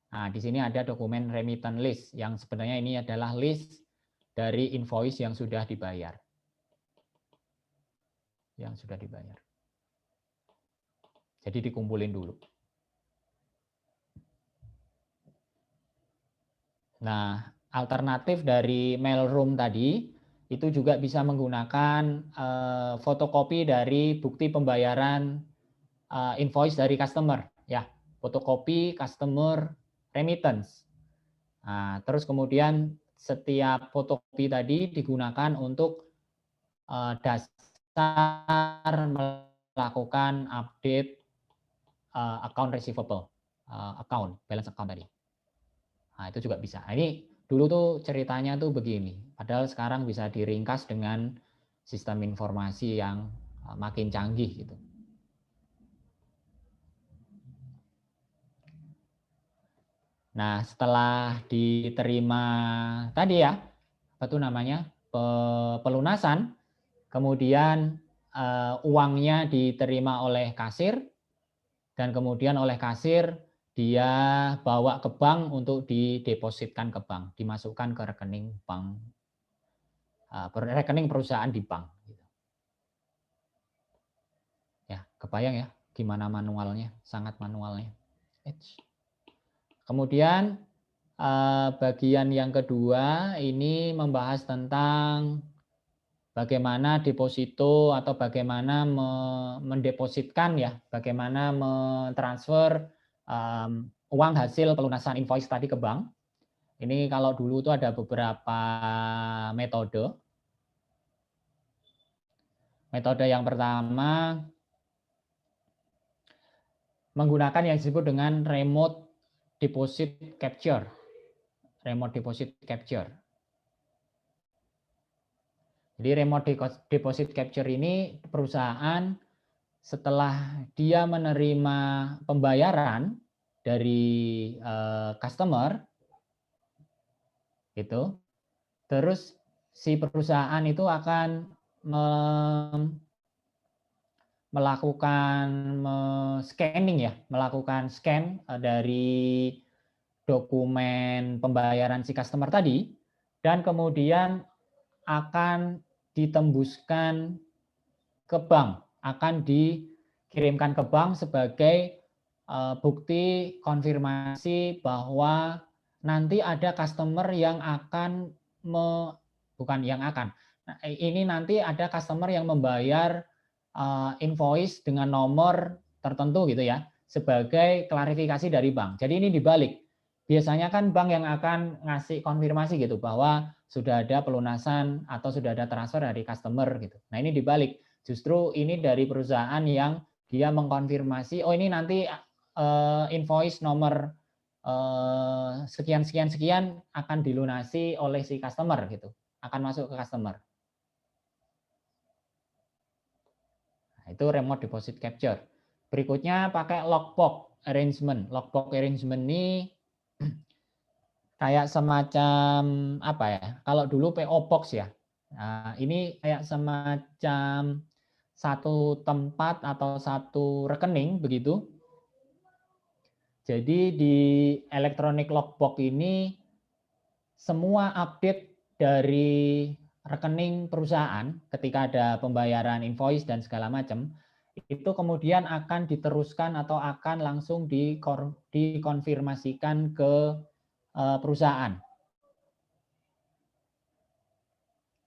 Speaker 1: Nah, di sini ada dokumen remittance list, yang sebenarnya ini adalah list dari invoice yang sudah dibayar. Yang sudah dibayar. Jadi dikumpulin dulu. Nah, alternatif dari mailroom tadi itu juga bisa menggunakan fotokopi dari bukti pembayaran invoice dari customer, ya, fotokopi customer remittance. Nah, terus kemudian setiap fotokopi tadi digunakan untuk dasar melakukan update account receivable, balance account tadi. Nah, itu juga bisa. Nah, ini dulu tuh ceritanya tuh begini. Padahal sekarang bisa diringkas dengan sistem informasi yang makin canggih gitu. Nah, setelah diterima tadi ya, apa tuh namanya, pelunasan, kemudian uangnya diterima oleh kasir, dan kemudian oleh kasir dia bawa ke bank untuk didepositkan ke bank, dimasukkan ke rekening bank, rekening perusahaan di bank. Ya, kebayang ya gimana manualnya, sangat manualnya. Kemudian bagian yang kedua ini membahas tentang bagaimana deposito atau bagaimana mendepositkan ya, bagaimana mentransfer uang hasil pelunasan invoice tadi ke bank. Ini kalau dulu itu ada beberapa metode. Metode yang pertama menggunakan yang disebut dengan remote deposit capture. Remote deposit capture. Jadi remote deposit capture ini perusahaan setelah dia menerima pembayaran dari customer itu, terus si perusahaan itu akan melakukan scanning ya, melakukan scan dari dokumen pembayaran si customer tadi, dan kemudian akan ditembuskan ke bank, akan dikirimkan ke bank sebagai bukti konfirmasi bahwa nanti ada customer yang akan bukan yang akan. Nah, ini nanti ada customer yang membayar invoice dengan nomor tertentu gitu ya, sebagai klarifikasi dari bank. Jadi ini dibalik. Biasanya kan bank yang akan ngasih konfirmasi gitu bahwa sudah ada pelunasan atau sudah ada transfer dari customer gitu. Nah, ini dibalik. Justru ini dari perusahaan yang dia mengkonfirmasi, oh ini nanti invoice nomor sekian sekian sekian akan dilunasi oleh si customer gitu, akan masuk ke customer. Nah, itu remote deposit capture. Berikutnya pakai logbook arrangement. Logbook arrangement ini kayak semacam apa ya? Kalau dulu PO Box ya. Nah, ini kayak semacam satu tempat atau satu rekening begitu. Jadi di electronic logbook ini semua update dari rekening perusahaan ketika ada pembayaran invoice dan segala macam, itu kemudian akan diteruskan atau akan langsung dikonfirmasikan ke perusahaan.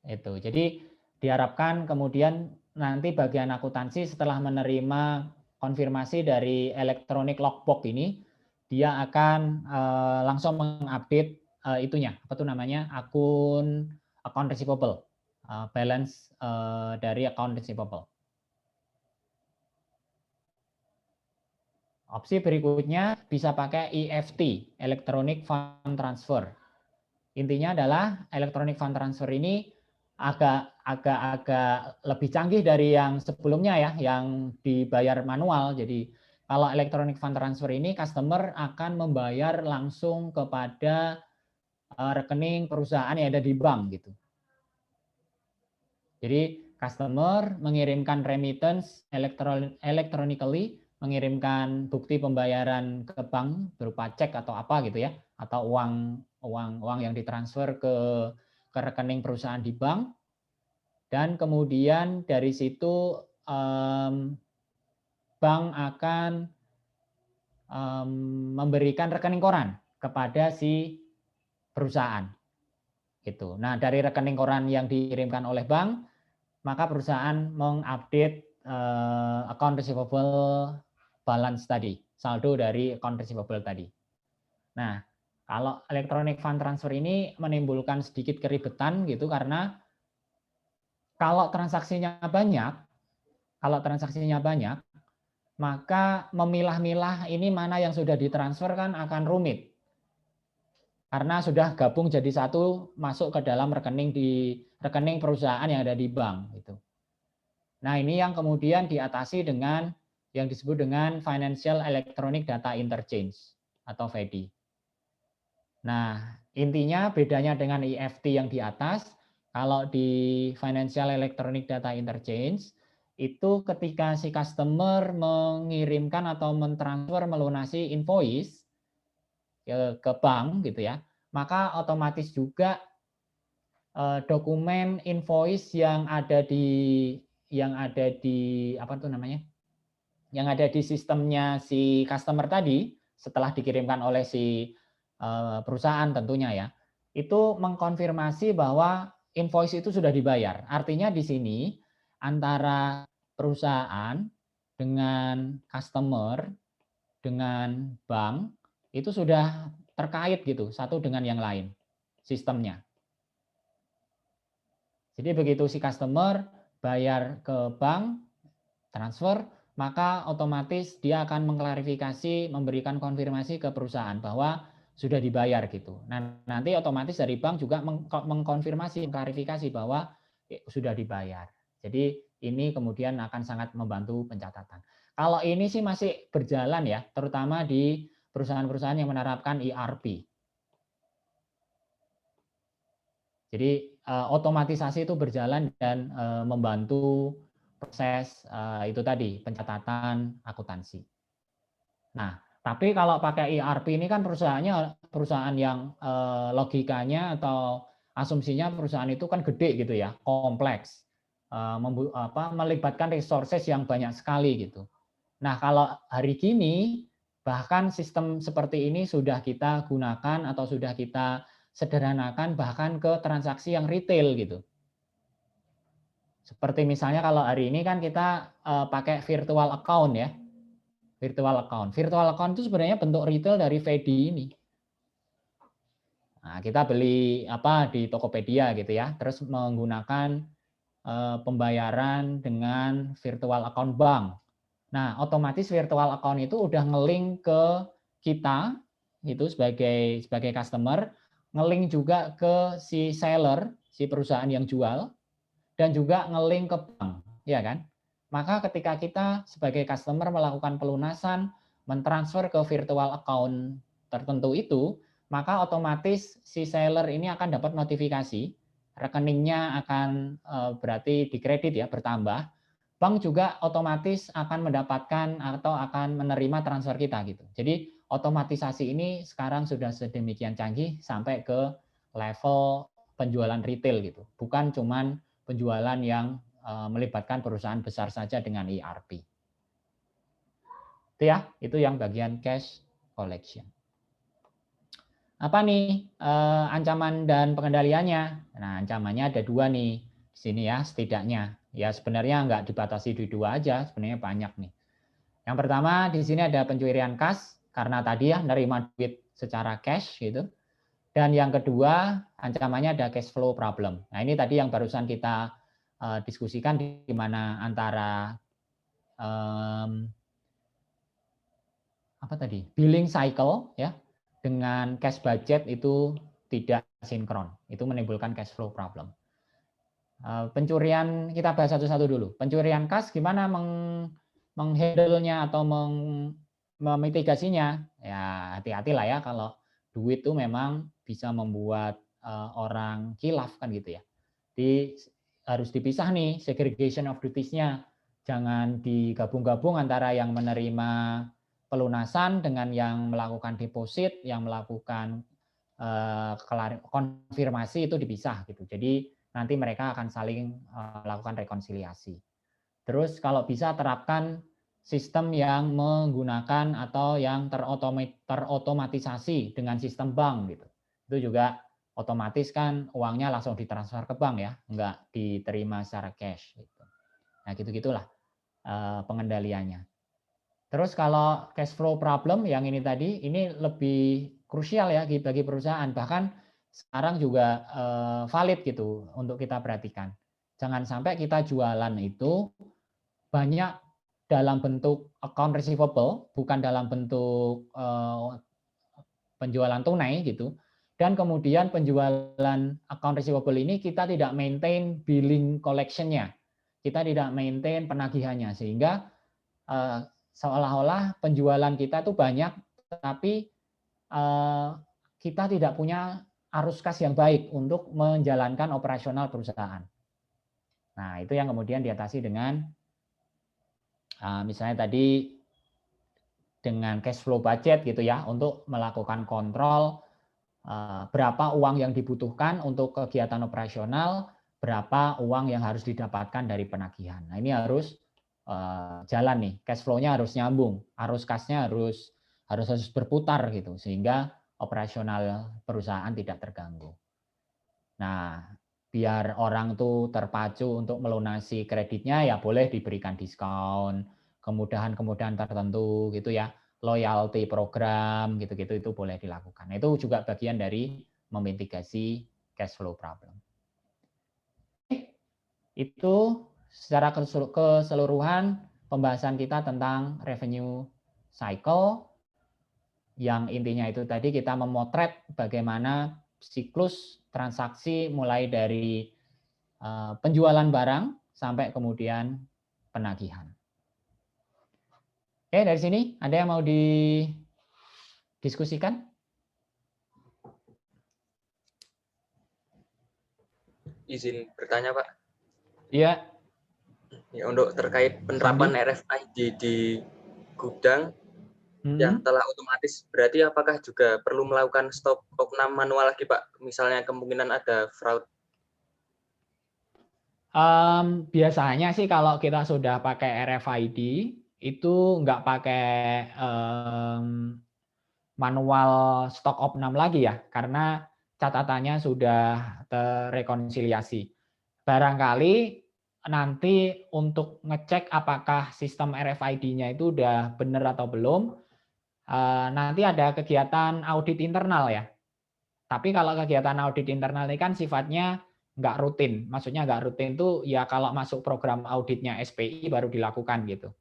Speaker 1: Itu. Jadi diharapkan kemudian nanti bagian akuntansi setelah menerima konfirmasi dari electronic logbook ini, dia akan langsung mengupdate itunya, apa tuh namanya, account receivable, balance dari account receivable. Opsi berikutnya bisa pakai EFT, Electronic Fund Transfer. Intinya adalah Electronic Fund Transfer ini agak lebih canggih dari yang sebelumnya ya, yang dibayar manual. Jadi kalau Electronic Fund Transfer ini customer akan membayar langsung kepada rekening perusahaan yang ada di bank gitu. Jadi customer mengirimkan remittance electronically, mengirimkan bukti pembayaran ke bank berupa cek atau apa gitu ya, atau uang yang ditransfer ke rekening perusahaan di bank, dan kemudian dari situ bank akan memberikan rekening koran kepada si perusahaan. Gitu. Nah, dari rekening koran yang dikirimkan oleh bank, maka perusahaan mengupdate account receivable balance tadi, saldo dari account receivable tadi. Nah, kalau electronic fund transfer ini menimbulkan sedikit keribetan gitu, karena kalau transaksinya banyak, maka memilah-milah ini mana yang sudah ditransfer kan akan rumit. Karena sudah gabung jadi satu, masuk ke dalam rekening perusahaan yang ada di bank gitu. Nah, ini yang kemudian diatasi dengan yang disebut dengan Financial Electronic Data Interchange atau FEDI. Nah, intinya bedanya dengan EFT yang di atas, kalau di Financial Electronic Data Interchange, itu ketika si customer mengirimkan atau mentransfer melunasi invoice ke bank gitu ya, maka otomatis juga dokumen invoice yang ada di apa tuh namanya, yang ada di sistemnya si customer tadi setelah dikirimkan oleh si perusahaan tentunya ya, itu mengkonfirmasi bahwa invoice itu sudah dibayar. Artinya di sini antara perusahaan dengan customer dengan bank itu sudah terkait gitu, satu dengan yang lain sistemnya. Jadi begitu si customer bayar ke bank, transfer, maka otomatis dia akan mengklarifikasi, memberikan konfirmasi ke perusahaan bahwa sudah dibayar gitu. Nah, nanti otomatis dari bank juga mengkonfirmasi, mengklarifikasi bahwa sudah dibayar. Jadi ini kemudian akan sangat membantu pencatatan. Kalau ini sih masih berjalan ya, terutama di perusahaan-perusahaan yang menerapkan ERP. Jadi otomatisasi itu berjalan dan membantu proses itu tadi, pencatatan akuntansi. Nah, tapi kalau pakai ERP ini kan perusahaan yang logikanya atau asumsinya perusahaan itu kan gede gitu ya, kompleks, melibatkan resources yang banyak sekali gitu. Nah, kalau hari kini bahkan sistem seperti ini sudah kita gunakan atau sudah kita sederhanakan bahkan ke transaksi yang retail gitu. Seperti misalnya kalau hari ini kan kita pakai virtual account ya. Virtual account. Virtual account itu sebenarnya bentuk retail dari FEDI ini. Nah, kita beli apa di Tokopedia gitu ya, terus menggunakan pembayaran dengan virtual account bank. Nah, otomatis virtual account itu udah ngelink ke kita itu sebagai customer, ngelink juga ke si seller, si perusahaan yang jual, dan juga ngelink ke bank, ya kan? Maka ketika kita sebagai customer melakukan pelunasan, mentransfer ke virtual account tertentu itu, maka otomatis si seller ini akan dapat notifikasi, rekeningnya akan berarti dikredit ya, bertambah. Bank juga otomatis akan mendapatkan atau akan menerima transfer kita gitu. Jadi otomatisasi ini sekarang sudah sedemikian canggih sampai ke level penjualan retail gitu, bukan cuman penjualan yang melibatkan perusahaan besar saja dengan ERP. Itu ya, itu yang bagian cash collection. Apa nih ancaman dan pengendaliannya? Nah, ancamannya ada 2 nih di sini ya setidaknya. Ya sebenarnya nggak dibatasi di 2 aja, sebenarnya banyak nih. Yang pertama di sini ada pencurian kas karena tadi ya nerima duit secara cash gitu. Dan yang kedua ancamannya ada cash flow problem. Nah ini tadi yang barusan kita diskusikan di mana antara apa tadi billing cycle ya dengan cash budget itu tidak sinkron, itu menimbulkan cash flow problem. Pencurian kita bahas satu-satu dulu. Pencurian kas gimana menghandle-nya atau memitigasinya? Ya hati-hatilah ya kalau duit itu memang bisa membuat orang khilaf kan gitu ya. Harus dipisah nih segregation of duties-nya. Jangan digabung-gabung antara yang menerima pelunasan dengan yang melakukan deposit, yang melakukan konfirmasi itu dipisah gitu. Jadi nanti mereka akan saling melakukan rekonsiliasi. Terus kalau bisa terapkan sistem yang menggunakan atau yang terotomatisasi dengan sistem bank gitu. Itu juga otomatis kan uangnya langsung ditransfer ke bank ya, nggak diterima secara cash gitu. Nah gitu-gitulah pengendaliannya. Terus kalau cash flow problem yang ini tadi, ini lebih krusial ya bagi perusahaan. Bahkan sekarang juga valid gitu untuk kita perhatikan. Jangan sampai kita jualan itu banyak dalam bentuk account receivable, bukan dalam bentuk penjualan tunai gitu. Dan kemudian penjualan account receivable ini kita tidak maintain billing collection-nya. Kita tidak maintain penagihannya sehingga seolah-olah penjualan kita itu banyak, tapi kita tidak punya arus kas yang baik untuk menjalankan operasional perusahaan. Nah, itu yang kemudian diatasi dengan misalnya tadi dengan cash flow budget gitu ya, untuk melakukan kontrol berapa uang yang dibutuhkan untuk kegiatan operasional, berapa uang yang harus didapatkan dari penagihan. Nah, ini harus jalan nih, cash flow-nya harus nyambung, arus kasnya harus berputar gitu sehingga operasional perusahaan tidak terganggu. Nah, biar orang tuh terpacu untuk melunasi kreditnya ya boleh diberikan diskon, kemudahan-kemudahan tertentu gitu ya, loyalty program gitu-gitu itu boleh dilakukan. Itu juga bagian dari memitigasi cash flow problem. Itu secara keseluruhan pembahasan kita tentang revenue cycle yang intinya itu tadi kita memotret bagaimana siklus transaksi mulai dari penjualan barang sampai kemudian penagihan. Oke, dari sini ada yang mau didiskusikan?
Speaker 2: Izin bertanya, Pak.
Speaker 1: Iya.
Speaker 2: Ya, untuk terkait penerapan RFID di gudang yang telah otomatis, berarti apakah juga perlu melakukan stop oknum manual lagi, Pak? Misalnya kemungkinan ada fraud.
Speaker 1: Biasanya sih kalau kita sudah pakai RFID itu nggak pakai manual stok opnam lagi ya, karena catatannya sudah terrekonsiliasi. Barangkali nanti untuk ngecek apakah sistem RFID-nya itu udah benar atau belum, nanti ada kegiatan audit internal ya. Tapi kalau kegiatan audit internal ini kan sifatnya nggak rutin. Maksudnya nggak rutin itu ya kalau masuk program auditnya SPI baru dilakukan gitu.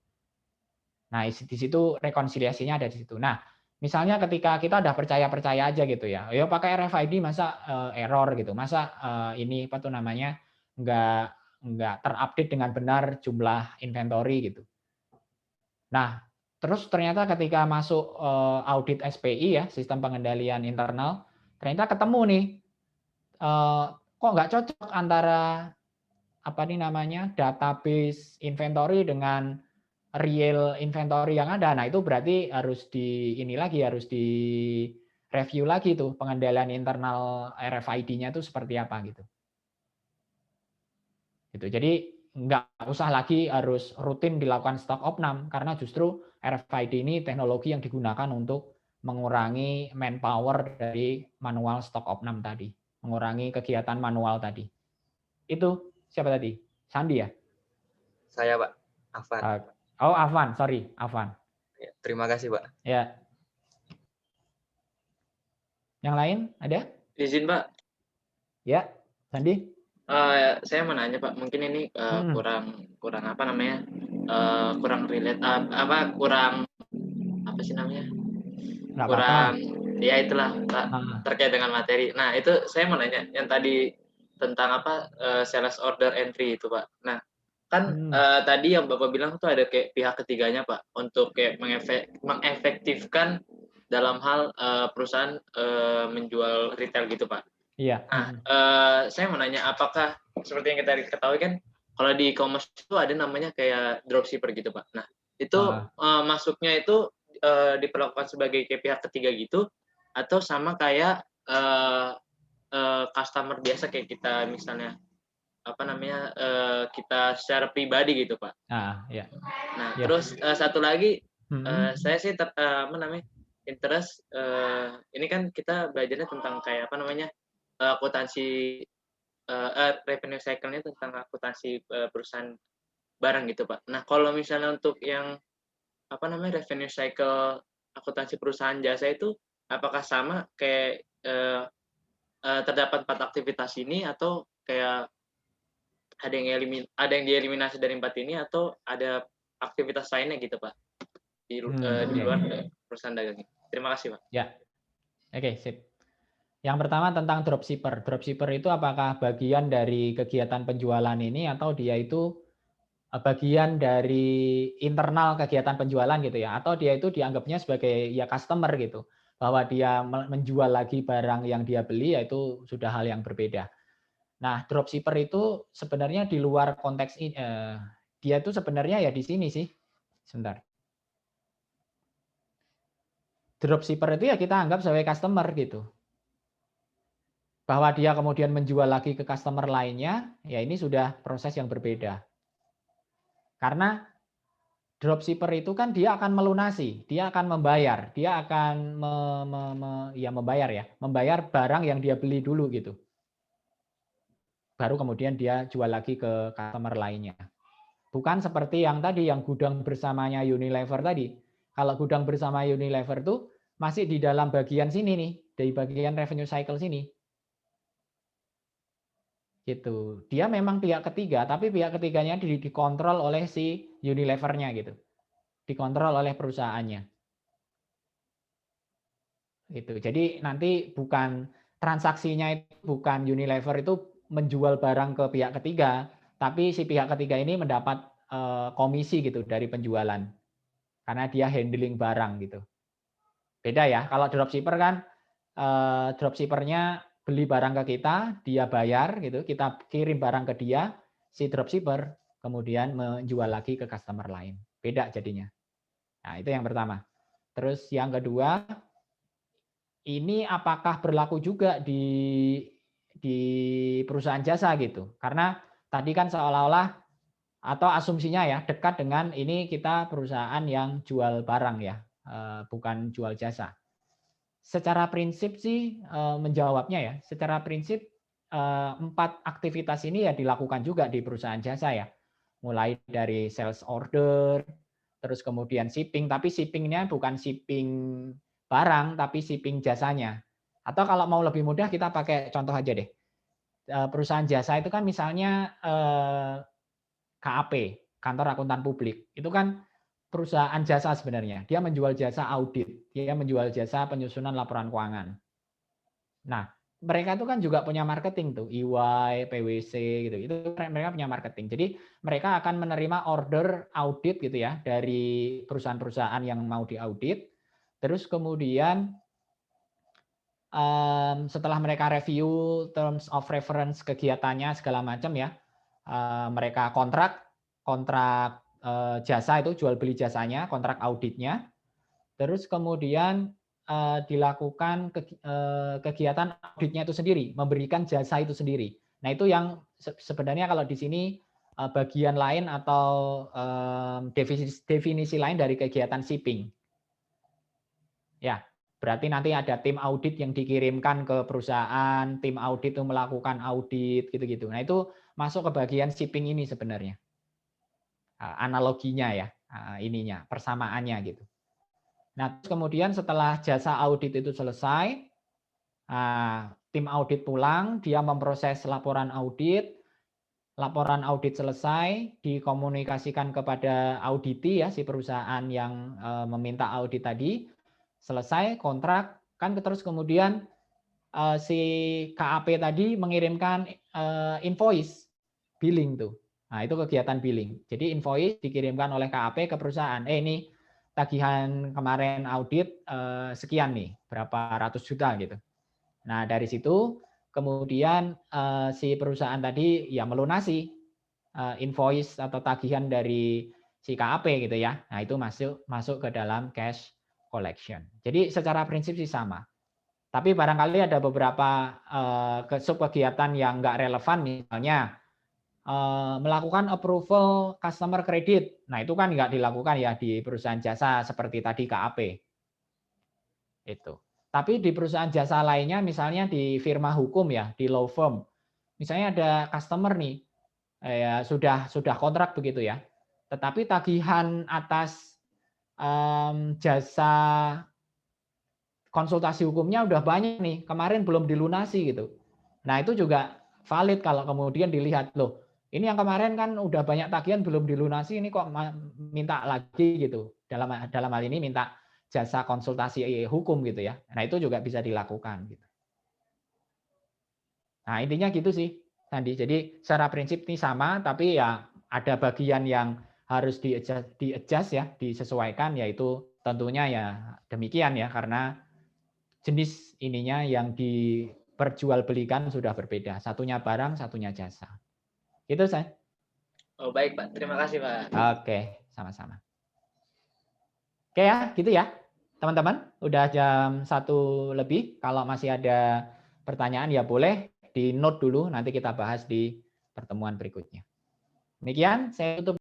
Speaker 1: Nah, di situ rekonsiliasinya ada di situ. Nah, misalnya ketika kita udah percaya-percaya aja gitu ya, ya pakai RFID masa error gitu, masa ini apa tuh namanya nggak terupdate dengan benar jumlah inventory gitu. Nah, terus ternyata ketika masuk audit SPI ya, sistem pengendalian internal, ternyata ketemu nih kok nggak cocok antara apa nih namanya database inventory dengan real inventory yang ada. Nah, itu berarti harus harus review lagi tuh pengendalian internal RFID-nya itu seperti apa gitu. Jadi nggak usah lagi harus rutin dilakukan stok opnam karena justru RFID ini teknologi yang digunakan untuk mengurangi manpower dari manual stok opnam tadi, mengurangi kegiatan manual tadi. Itu siapa tadi? Sandi ya?
Speaker 2: Saya, Pak. Afan.
Speaker 1: Oh, Afan, sorry, Afan.
Speaker 2: Ya, terima kasih, Pak.
Speaker 1: Ya. Yang lain ada?
Speaker 3: Izin, Pak.
Speaker 1: Ya, Sandi.
Speaker 3: Saya mau nanya, Pak. Mungkin ini kurang apa namanya? Kurang relate kurang apa sih namanya?
Speaker 1: Nggak
Speaker 3: kurang
Speaker 1: apa-apa.
Speaker 3: Ya itulah, Pak, terkait dengan materi. Nah, itu saya mau nanya yang tadi tentang sales order entry itu, Pak. Nah, kan tadi yang Bapak bilang tuh ada kayak pihak ketiganya, Pak, untuk kayak mengefektifkan dalam hal perusahaan menjual retail gitu, Pak.
Speaker 1: Iya.
Speaker 3: Nah, saya mau nanya, apakah seperti yang kita ketahui kan, kalau di e-commerce itu ada namanya kayak dropshipper gitu, Pak. Nah, itu masuknya itu diperlakukan sebagai kayak pihak ketiga gitu, atau sama kayak customer biasa kayak kita misalnya kita secara pribadi gitu, Pak.
Speaker 1: Ya.
Speaker 3: Nah, terus satu lagi saya sih interest ini kan kita belajarnya tentang kayak akuntansi revenue cycle-nya tentang akuntansi perusahaan barang gitu, Pak. Nah, kalau misalnya untuk yang revenue cycle akuntansi perusahaan jasa itu apakah sama kayak terdapat 4 aktivitas ini, atau kayak ada yang dieliminasi dari 4 ini, atau ada aktivitas lainnya gitu, Pak, di luar perusahaan dagang. Terima kasih, Pak.
Speaker 1: Ya. Oke, sip. Yang pertama tentang dropshipper. Dropshipper itu apakah bagian dari kegiatan penjualan ini atau dia itu bagian dari internal kegiatan penjualan gitu ya, atau dia itu dianggapnya sebagai ya customer gitu, bahwa dia menjual lagi barang yang dia beli, yaitu sudah hal yang berbeda. Nah, dropshipper itu sebenarnya di luar konteks ini, dia itu sebenarnya ya di sini sih. Sebentar. Dropshipper itu ya kita anggap sebagai customer gitu. Bahwa dia kemudian menjual lagi ke customer lainnya, ya ini sudah proses yang berbeda. Karena dropshipper itu kan dia akan melunasi, dia akan membayar, dia akan membayar barang yang dia beli dulu gitu. Baru kemudian dia jual lagi ke customer lainnya. Bukan seperti yang tadi, yang gudang bersamanya Unilever tadi. Kalau gudang bersama Unilever tuh masih di dalam bagian sini nih, dari bagian revenue cycle sini. Gitu. Dia memang pihak ketiga, tapi pihak ketiganya dikontrol oleh si Unilever-nya gitu. Dikontrol oleh perusahaannya. Gitu. Jadi nanti bukan transaksinya itu bukan Unilever itu menjual barang ke pihak ketiga, tapi si pihak ketiga ini mendapat komisi gitu dari penjualan. Karena dia handling barang gitu. Beda ya, kalau dropshipper kan dropshippernya beli barang ke kita, dia bayar gitu, kita kirim barang ke dia, si dropshipper kemudian menjual lagi ke customer lain. Beda jadinya. Nah, itu yang pertama. Terus yang kedua, ini apakah berlaku juga di perusahaan jasa gitu? Karena tadi kan seolah-olah atau asumsinya ya dekat dengan ini kita perusahaan yang jual barang ya, bukan jual jasa. Secara prinsip sih menjawabnya ya, secara prinsip 4 aktivitas ini ya dilakukan juga di perusahaan jasa ya. Mulai dari sales order, terus kemudian shipping, tapi shippingnya bukan shipping barang, tapi shipping jasanya. Atau kalau mau lebih mudah kita pakai contoh aja deh. Perusahaan jasa itu kan misalnya KAP, kantor akuntan publik. Itu kan perusahaan jasa sebenarnya. Dia menjual jasa audit, dia menjual jasa penyusunan laporan keuangan. Nah, mereka itu kan juga punya marketing tuh, EY, PwC gitu. Itu mereka punya marketing. Jadi mereka akan menerima order audit gitu ya dari perusahaan-perusahaan yang mau diaudit. Terus kemudian setelah mereka review terms of reference kegiatannya segala macam ya, mereka kontrak jasa itu jual beli jasanya, kontrak auditnya. Terus kemudian dilakukan kegiatan auditnya itu sendiri, memberikan jasa itu sendiri. Nah, itu yang sebenarnya kalau di sini bagian lain atau definisi lain dari kegiatan shipping. Ya, berarti nanti ada tim audit yang dikirimkan ke perusahaan, tim audit itu melakukan audit gitu-gitu. Nah, itu masuk ke bagian shipping ini sebenarnya. Analoginya ya, ininya, persamaannya gitu. Nah, kemudian setelah jasa audit itu selesai, tim audit pulang, dia memproses laporan audit selesai, dikomunikasikan kepada auditi ya, si perusahaan yang meminta audit tadi, selesai kontrak, kan terus kemudian si KAP tadi mengirimkan invoice, billing tuh. Nah, itu kegiatan billing. Jadi invoice dikirimkan oleh KAP ke perusahaan. Ini tagihan kemarin audit sekian nih, berapa ratus juta gitu. Nah, dari situ kemudian si perusahaan tadi ya melunasi invoice atau tagihan dari si KAP gitu ya. Nah, itu masuk ke dalam cash collection. Jadi secara prinsip sih sama. Tapi barangkali ada beberapa sub-kegiatan yang nggak relevan, misalnya melakukan approval customer credit. Nah, itu kan nggak dilakukan ya di perusahaan jasa seperti tadi KAP. Itu. Tapi di perusahaan jasa lainnya, misalnya di firma hukum ya, di law firm, misalnya ada customer nih, ya sudah kontrak begitu ya, tetapi tagihan atas jasa konsultasi hukumnya udah banyak nih, kemarin belum dilunasi gitu. Nah, itu juga valid kalau kemudian dilihat, loh, ini yang kemarin kan udah banyak tagihan belum dilunasi, ini kok minta lagi gitu. Dalam hal ini minta jasa konsultasi hukum gitu ya. Nah, itu juga bisa dilakukan gitu. Nah, intinya gitu sih, Sandi. Jadi secara prinsip ini sama, tapi ya ada bagian yang harus di-adjust ya, disesuaikan, yaitu tentunya ya demikian ya, karena jenis ininya yang diperjualbelikan sudah berbeda. Satunya barang, satunya jasa. Itu saya.
Speaker 3: Oh, baik, Pak. Terima kasih, Pak.
Speaker 1: Oke, sama-sama. Oke ya, gitu ya. Teman-teman, udah jam 1 lebih. Kalau masih ada pertanyaan ya boleh di note dulu, nanti kita bahas di pertemuan berikutnya. Demikian, saya tutup.